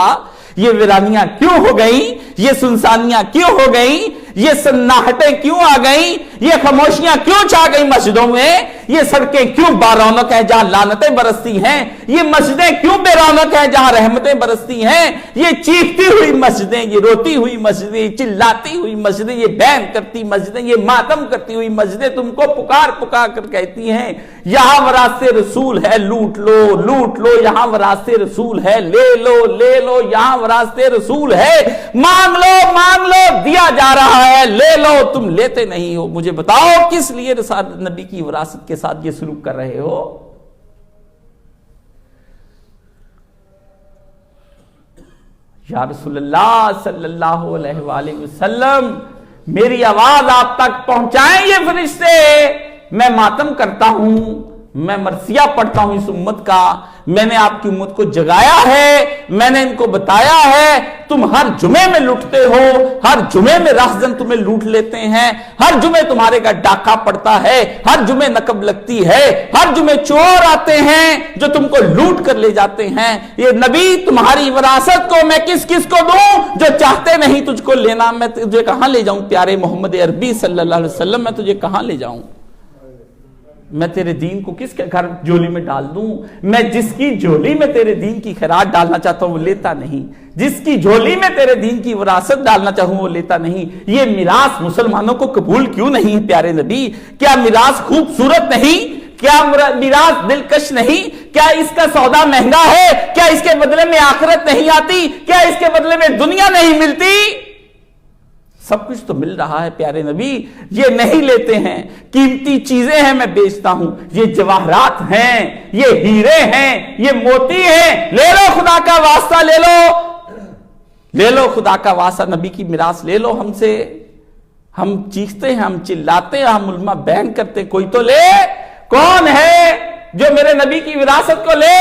یہ ویرانیاں کیوں ہو گئیں؟ یہ سنسانیاں کیوں ہو گئیں؟ یہ سناہٹیں کیوں آ گئیں؟ یہ خاموشیاں کیوں چھا گئیں مسجدوں میں؟ یہ سڑکیں کیوں بارونق ہیں جہاں لعنتیں برستی ہیں؟ یہ مسجدیں کیوں بے رونق ہیں جہاں رحمتیں برستی ہیں؟ یہ چیختی ہوئی مسجدیں، یہ روتی ہوئی مسجدیں، یہ چلاتی ہوئی مسجدیں، یہ بین کرتی مسجدیں، یہ ماتم کرتی ہوئی مسجدیں تم کو پکار پکار کر کہتی ہیں یہاں وراثت رسول ہے، لوٹ لو لوٹ لو، یہاں وراثت رسول ہے، لے لو لے لو، یہاں وراثت رسول ہے، مانگ لو دیا جا رہا ہے، لے لو، تم لیتے نہیں ہو۔ مجھے بتاؤ کس لیے نبی کی وراثت کے ساتھ یہ سلوک کر رہے ہو؟ یا رسول اللہ صلی اللہ علیہ وآلہ وسلم، میری آواز آپ تک پہنچائیں یہ فرشتے، میں ماتم کرتا ہوں، میں مرثیہ پڑھتا ہوں اس امت کا، میں نے آپ کی امت کو جگایا ہے، میں نے ان کو بتایا ہے، تم ہر جمعے میں لوٹتے ہو، ہر جمعے میں راہزن تمہیں لوٹ لیتے ہیں، ہر جمعے تمہارے کا ڈاکہ پڑتا ہے، ہر جمعے نقب لگتی ہے، ہر جمعے چور آتے ہیں جو تم کو لوٹ کر لے جاتے ہیں۔ یہ نبی تمہاری وراثت کو میں کس کس کو دوں؟ جو چاہتے نہیں تجھ کو لینا، میں تجھے کہاں لے جاؤں؟ پیارے محمد عربی صلی اللہ علیہ وسلم، میں تجھے کہاں لے جاؤں؟ میں تیرے دین کو کس کے گھر جولی میں ڈال دوں؟ میں جس کی جولی میں تیرے دین کی خیرات ڈالنا چاہتا ہوں وہ لیتا نہیں، جس کی جولی میں تیرے دین کی وراثت ڈالنا چاہوں وہ لیتا نہیں۔ یہ میراث مسلمانوں کو قبول کیوں نہیں ہے پیارے نبی؟ کیا میراث خوبصورت نہیں؟ کیا میراث دلکش نہیں؟ کیا اس کا سودا مہنگا ہے؟ کیا اس کے بدلے میں آخرت نہیں آتی؟ کیا اس کے بدلے میں دنیا نہیں ملتی؟ سب کچھ تو مل رہا ہے پیارے نبی، یہ نہیں لیتے ہیں۔ قیمتی چیزیں ہیں میں بیچتا ہوں، یہ جواہرات ہیں، یہ ہیرے ہیں، یہ موتی ہیں، لے لو خدا کا واسطہ، لے لو لے لو خدا کا واسطہ، نبی کی میراث لے لو ہم سے۔ ہم چیختے ہیں، ہم چلاتے ہیں، ہم علماء بیان کرتے ہیں، کوئی تو لے۔ کون ہے جو میرے نبی کی وراثت کو لے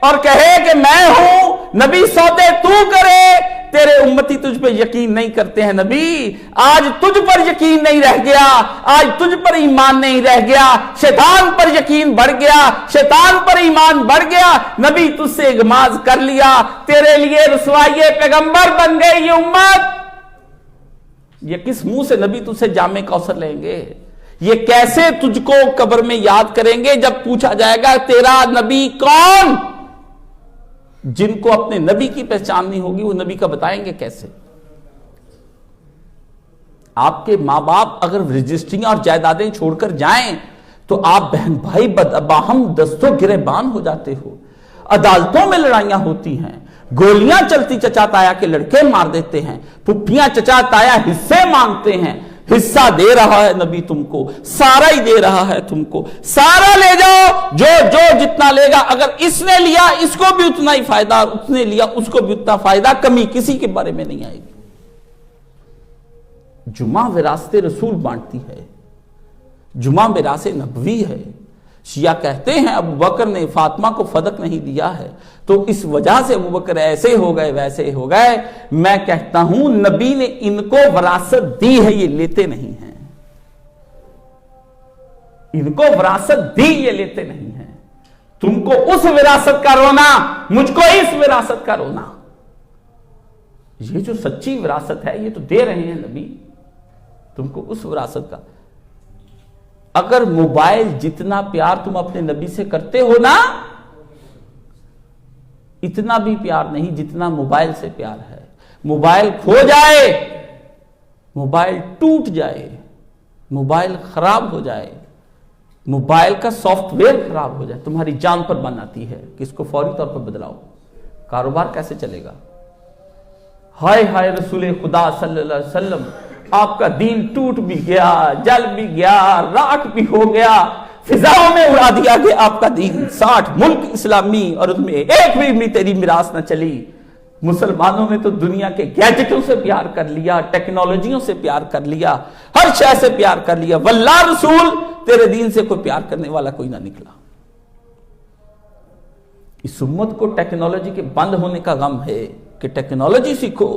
اور کہے کہ میں ہوں؟ نبی سودے تو کرے، تیرے امتی تجھ پہ یقین نہیں کرتے ہیں نبی۔ آج تجھ پر یقین نہیں رہ گیا، آج تجھ پر ایمان نہیں رہ گیا، شیطان پر یقین بڑھ گیا، شیطان پر ایمان بڑھ گیا، نبی تجھ سے اغماز کر لیا، تیرے لیے رسوائی پیغمبر بن گئی یہ امت۔ یہ کس منہ سے نبی تجھ سے جام کوثر لیں گے؟ یہ کیسے تجھ کو قبر میں یاد کریں گے جب پوچھا جائے گا تیرا نبی کون؟ جن کو اپنے نبی کی پہچان نہیں ہوگی وہ نبی کا بتائیں گے کیسے؟ آپ کے ماں باپ اگر رجسٹریاں اور جائیدادیں چھوڑ کر جائیں تو آپ بہن بھائی باہم دستوں گریبان ہو جاتے ہو، عدالتوں میں لڑائیاں ہوتی ہیں، گولیاں چلتی، چچا تایا کے لڑکے مار دیتے ہیں، پھپھیاں چچا تایا حصے مانگتے ہیں۔ حصہ دے رہا ہے نبی تم کو، سارا ہی دے رہا ہے تم کو، سارا لے جاؤ، جو جتنا لے گا، اگر اس نے لیا اس کو بھی اتنا ہی فائدہ، اس نے لیا اس کو بھی اتنا فائدہ، کمی کسی کے بارے میں نہیں آئے گی۔ جمعہ وراثت رسول بانٹتی ہے، جمعہ میراث نبوی ہے۔ شیعہ کہتے ہیں ابو بکر نے فاطمہ کو فدق نہیں دیا ہے تو اس وجہ سے ابو بکر ایسے ہو گئے ویسے ہو گئے۔ میں کہتا ہوں نبی نے ان کو وراثت دی ہے، یہ لیتے نہیں ہیں، ان کو وراثت دی، یہ لیتے نہیں ہیں. تم کو اس وراثت کا رونا، مجھ کو اس وراثت کا رونا. یہ جو سچی وراثت ہے یہ تو دے رہے ہیں نبی تم کو اس وراثت کا. اگر موبائل جتنا پیار تم اپنے نبی سے کرتے ہو نا، اتنا بھی پیار نہیں جتنا موبائل سے پیار ہے. موبائل کھو جائے، موبائل ٹوٹ جائے، موبائل خراب ہو جائے، موبائل کا سافٹ ویئر خراب ہو جائے، تمہاری جان پر بن آتی ہے کہ اس کو فوری طور پر بدلاؤ. کاروبار کیسے چلے گا؟ ہائے ہائے رسول خدا صلی اللہ علیہ وسلم، آپ کا دین ٹوٹ بھی گیا، جل بھی گیا، راکھ بھی ہو گیا، فضاؤں میں اڑا دیا گیا آپ کا دین. 60 ملک اسلامی اور اس میں ایک بھی تیری میراث نہ چلی. مسلمانوں نے تو دنیا کے گیجٹوں سے پیار کر لیا، ٹیکنالوجیوں سے پیار کر لیا، ہر شے سے پیار کر لیا. واللہ رسول تیرے دین سے کوئی پیار کرنے والا کوئی نہ نکلا. اس امت کو ٹیکنالوجی کے بند ہونے کا غم ہے کہ ٹیکنالوجی سیکھو.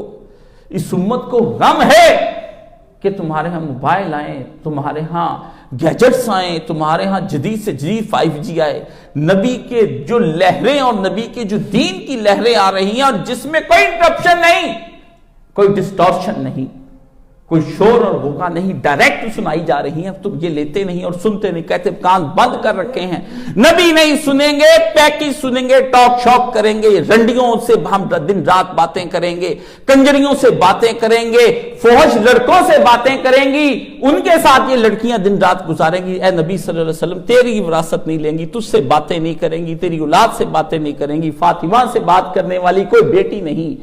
اس امت کو غم ہے کہ تمہارے ہاں موبائل آئیں، تمہارے ہاں گیجٹس آئیں، تمہارے ہاں جدید سے جدید 5G آئے. نبی کے جو لہریں اور نبی کے جو دین کی لہریں آ رہی ہیں اور جس میں کوئی انٹرپشن نہیں، کوئی ڈسٹورشن نہیں، کوئی شور اور غوغا نہیں، ڈائریکٹ سنائی جا رہی ہیں. تم یہ لیتے نہیں اور سنتے نہیں، کہتے کان بند کر رکھے ہیں. نبی نہیں سنیں گے، پیکج سنیں گے، ٹاک شاک کریں گے، رنڈیوں سے ہم دن رات باتیں کریں گے، کنجریوں سے باتیں کریں گے، فحش لڑکوں سے باتیں کریں گی، ان کے ساتھ یہ لڑکیاں دن رات گزاریں گی. اے نبی صلی اللہ علیہ وسلم تیری وراثت نہیں لیں گی، تجھ سے باتیں نہیں کریں گی، تیری اولاد سے باتیں نہیں کریں گی. فاطمہ سے بات کرنے والی کوئی بیٹی نہیں،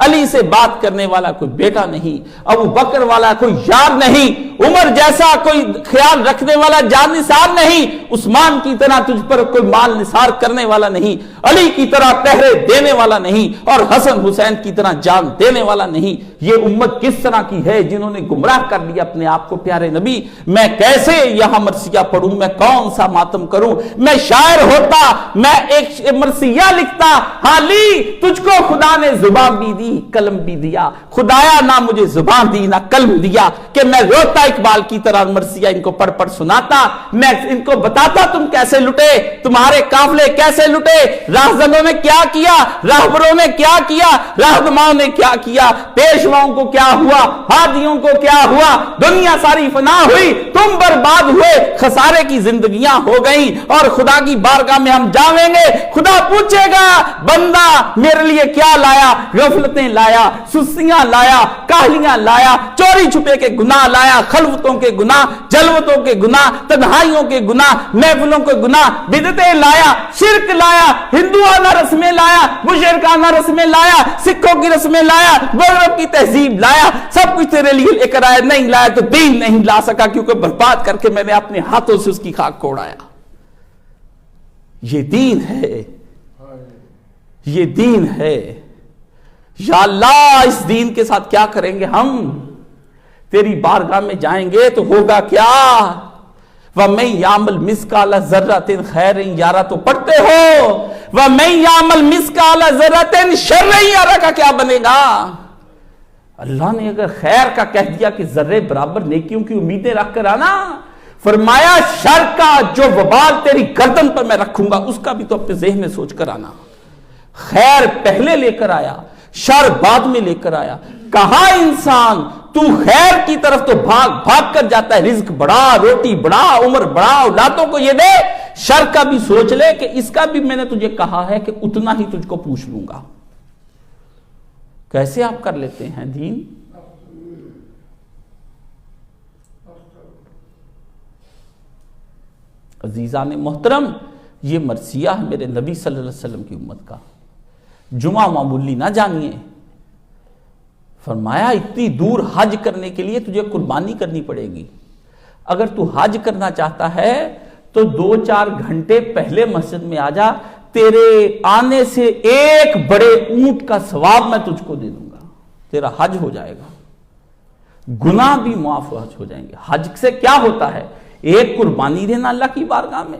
علی سے بات کرنے والا کوئی بیٹا نہیں، ابو بکر والا کوئی یار نہیں، عمر جیسا کوئی خیال رکھنے والا جان نثار نہیں، عثمان کی طرح تجھ پر کوئی مال نثار کرنے والا نہیں، علی کی طرح پہرے دینے والا نہیں، اور حسن حسین کی طرح جان دینے والا نہیں. یہ امت کس طرح کی ہے جنہوں نے گمراہ کر لیا اپنے آپ کو. پیارے نبی میں کیسے یہاں مرثیہ پڑھوں، میں کون سا ماتم کروں؟ میں شاعر ہوتا، میں ایک مرثیہ لکھتا. حالی تجھ کو خدا نے زبان بھی دی، قلم بھی دیا. خدایا نہ مجھے زبان دی نہ قلم دیا کہ میں روتا اقبال کی طرح مرثیہ ان کو پڑھ پڑھ سناتا. میں ان کو بتاتا تم کیسے لٹے، تمہارے قافلے کیسے لٹے، راہزنوں نے کیا کیا، راہبروں نے کیا کیا، رہنماؤں نے کیا کیا، پیشواؤں کو کیا ہوا، ہادیوں کو کیا ہوا. دنیا ساری فنا ہوئی، تم برباد ہوئے، خسارے کی زندگیاں ہو گئیں، اور خدا کی بارگاہ میں ہم جاویں گے. خدا پوچھے گا بندہ میرے لیے کیا لایا؟ غفلتیں لایا، سستیاں لایا، کاہلیاں لایا، چوری چھپے کے گناہ لایا، خلوتوں کے گناہ، جلوتوں کے گناہ، تنہائیوں کے گناہ، محفلوں کے گناہ، بدعتیں لایا، شرک لایا، ہندوانہ رسمیں لایا، مشرکانہ رسمیں لایا، سکھوں کی رسمیں لایا، غرب کی تہذیب لایا. سب کچھ تیرے لیے لے کر آیا، نہیں لایا تو دین نہیں لا سکا، کیونکہ برباد کر کے میں نے اپنے ہاتھوں سے اس کی خاک کو اڑایا. یہ دین ہے، یہ دین ہے. یا اللہ اس دین کے ساتھ کیا کریں گے ہم؟ تیری بارگاہ میں جائیں گے تو ہوگا کیا؟ وَمَن يَعْمَلْ مِثْقَالَ ذَرَّةٍ خَيْرًا یارا تو پڑھتے ہو، وَمَن يَعْمَلْ مِثْقَالَ ذَرَّةٍ شَرًّا یارا کا کیا بنے گا؟ اللہ نے اگر خیر کا کہہ دیا کہ ذرے برابر نیکیوں کی امیدیں رکھ کر آنا، فرمایا شر کا جو وبال تیری گردن پر میں رکھوں گا اس کا بھی تو اپنے ذہن میں سوچ کر آنا. خیر پہلے لے کر آیا، شر بعد میں لے کر آیا. کہا انسان تو خیر کی طرف تو بھاگ بھاگ کر جاتا ہے، رزق بڑا، روٹی بڑا، عمر بڑا، اولادوں کو یہ دے. شر کا بھی سوچ لے کہ اس کا بھی میں نے تجھے کہا ہے کہ اتنا ہی تجھ کو پوچھ لوں گا. کیسے آپ کر لیتے ہیں دین؟ عزیزان محترم، یہ مرثیہ ہے میرے نبی صلی اللہ علیہ وسلم کی امت کا. جمعہ معمولی نہ جانیے. فرمایا اتنی دور حج کرنے کے لیے تجھے قربانی کرنی پڑے گی. اگر تو حج کرنا چاہتا ہے تو 2-4 گھنٹے پہلے مسجد میں آ جا، تیرے آنے سے ایک بڑے اونٹ کا ثواب میں تجھ کو دے دوں گا، تیرا حج ہو جائے گا، گناہ بھی معاف ہو جائیں گے. حج سے کیا ہوتا ہے؟ ایک قربانی دینا اللہ کی بارگاہ میں،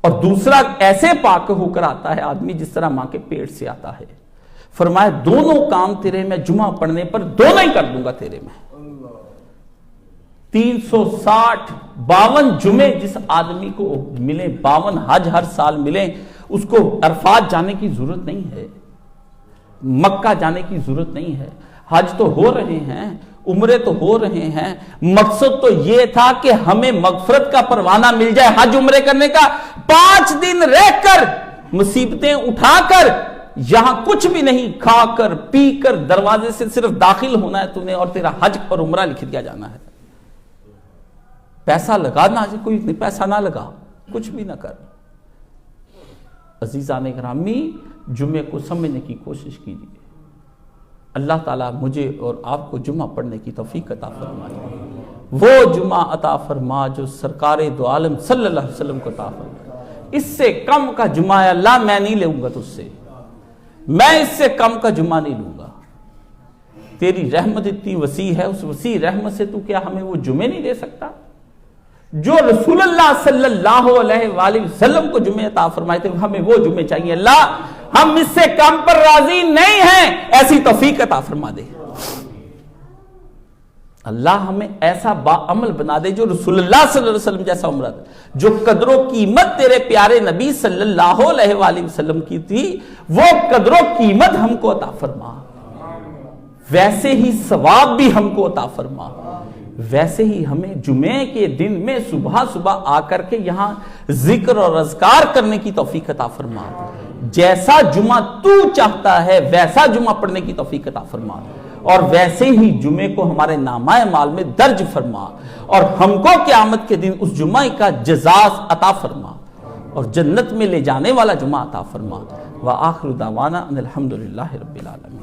اور دوسرا ایسے پاک ہو کر آتا ہے آدمی جس طرح ماں کے پیٹ سے آتا ہے. فرمایا دونوں کام تیرے میں جمعہ پڑھنے پر دونوں ہی کر دوں گا تیرے میں. 360 52 جمعے جس آدمی کو ملے، 52 حج ہر سال ملیں، اس کو عرفات جانے کی ضرورت نہیں ہے، مکہ جانے کی ضرورت نہیں ہے۔ حج تو ہو رہے ہیں، عمرے تو ہو رہے ہیں، مقصد تو یہ تھا کہ ہمیں مغفرت کا پروانہ مل جائے حج عمرے کرنے کا۔ 5 دن رہ کر، مصیبتیں اٹھا کر، یہاں کچھ بھی نہیں، کھا کر پی کر دروازے سے صرف داخل ہونا ہے تو نے، اور تیرا حج اور عمرہ لکھ دیا جانا ہے۔ پیسہ لگانا، کوئی پیسہ نہ لگا، کچھ بھی نہ کر۔ عزیزان گرامی، جمعے کو سمجھنے کی کوشش کیجیے۔ اللہ تعالیٰ مجھے اور آپ کو جمعہ پڑھنے کی توفیق عطا فرمائے، وہ جمعہ عطا فرما جو سرکار دو عالم صلی اللہ علیہ وسلم کو عطا فرمائے۔ اس سے کم کا جمعہ اللہ میں نہیں لوں گا تجھ سے، میں اس سے کم کا جمعہ نہیں لوں گا۔ تیری رحمت اتنی وسیع ہے، اس وسیع رحمت سے تو کیا ہمیں وہ جمعے نہیں دے سکتا جو رسول اللہ صلی اللہ علیہ وآلہ وسلم کو جمعے عطا فرمائے تھے؟ ہمیں وہ جمعے چاہیے۔ اللہ ہم اس سے کم پر راضی نہیں ہیں، ایسی توفیق عطا فرما دے۔ اللہ ہمیں ایسا باعمل بنا دے جو رسول اللہ صلی اللہ علیہ وسلم جیسا عمرہ دے، جو قدر و قیمت تیرے پیارے نبی صلی اللہ علیہ وآلہ وسلم کی تھی، وہ قدر و قیمت ہم کو عطا فرما، ویسے ہی ثواب بھی ہم کو عطا فرما، ویسے ہی ہمیں جمعے کے دن میں صبح صبح آ کر کے یہاں ذکر اور اذکار کرنے کی توفیق عطا فرما، جیسا جمعہ تو چاہتا ہے ویسا جمعہ پڑھنے کی توفیق عطا فرما، اور ویسے ہی جمعے کو ہمارے نامہ اعمال میں درج فرما، اور ہم کو قیامت کے دن اس جمعہ کا جزا عطا فرما، اور جنت میں لے جانے والا جمعہ عطا فرما۔ وآخر دعوانا ان الحمدللہ رب العالمین۔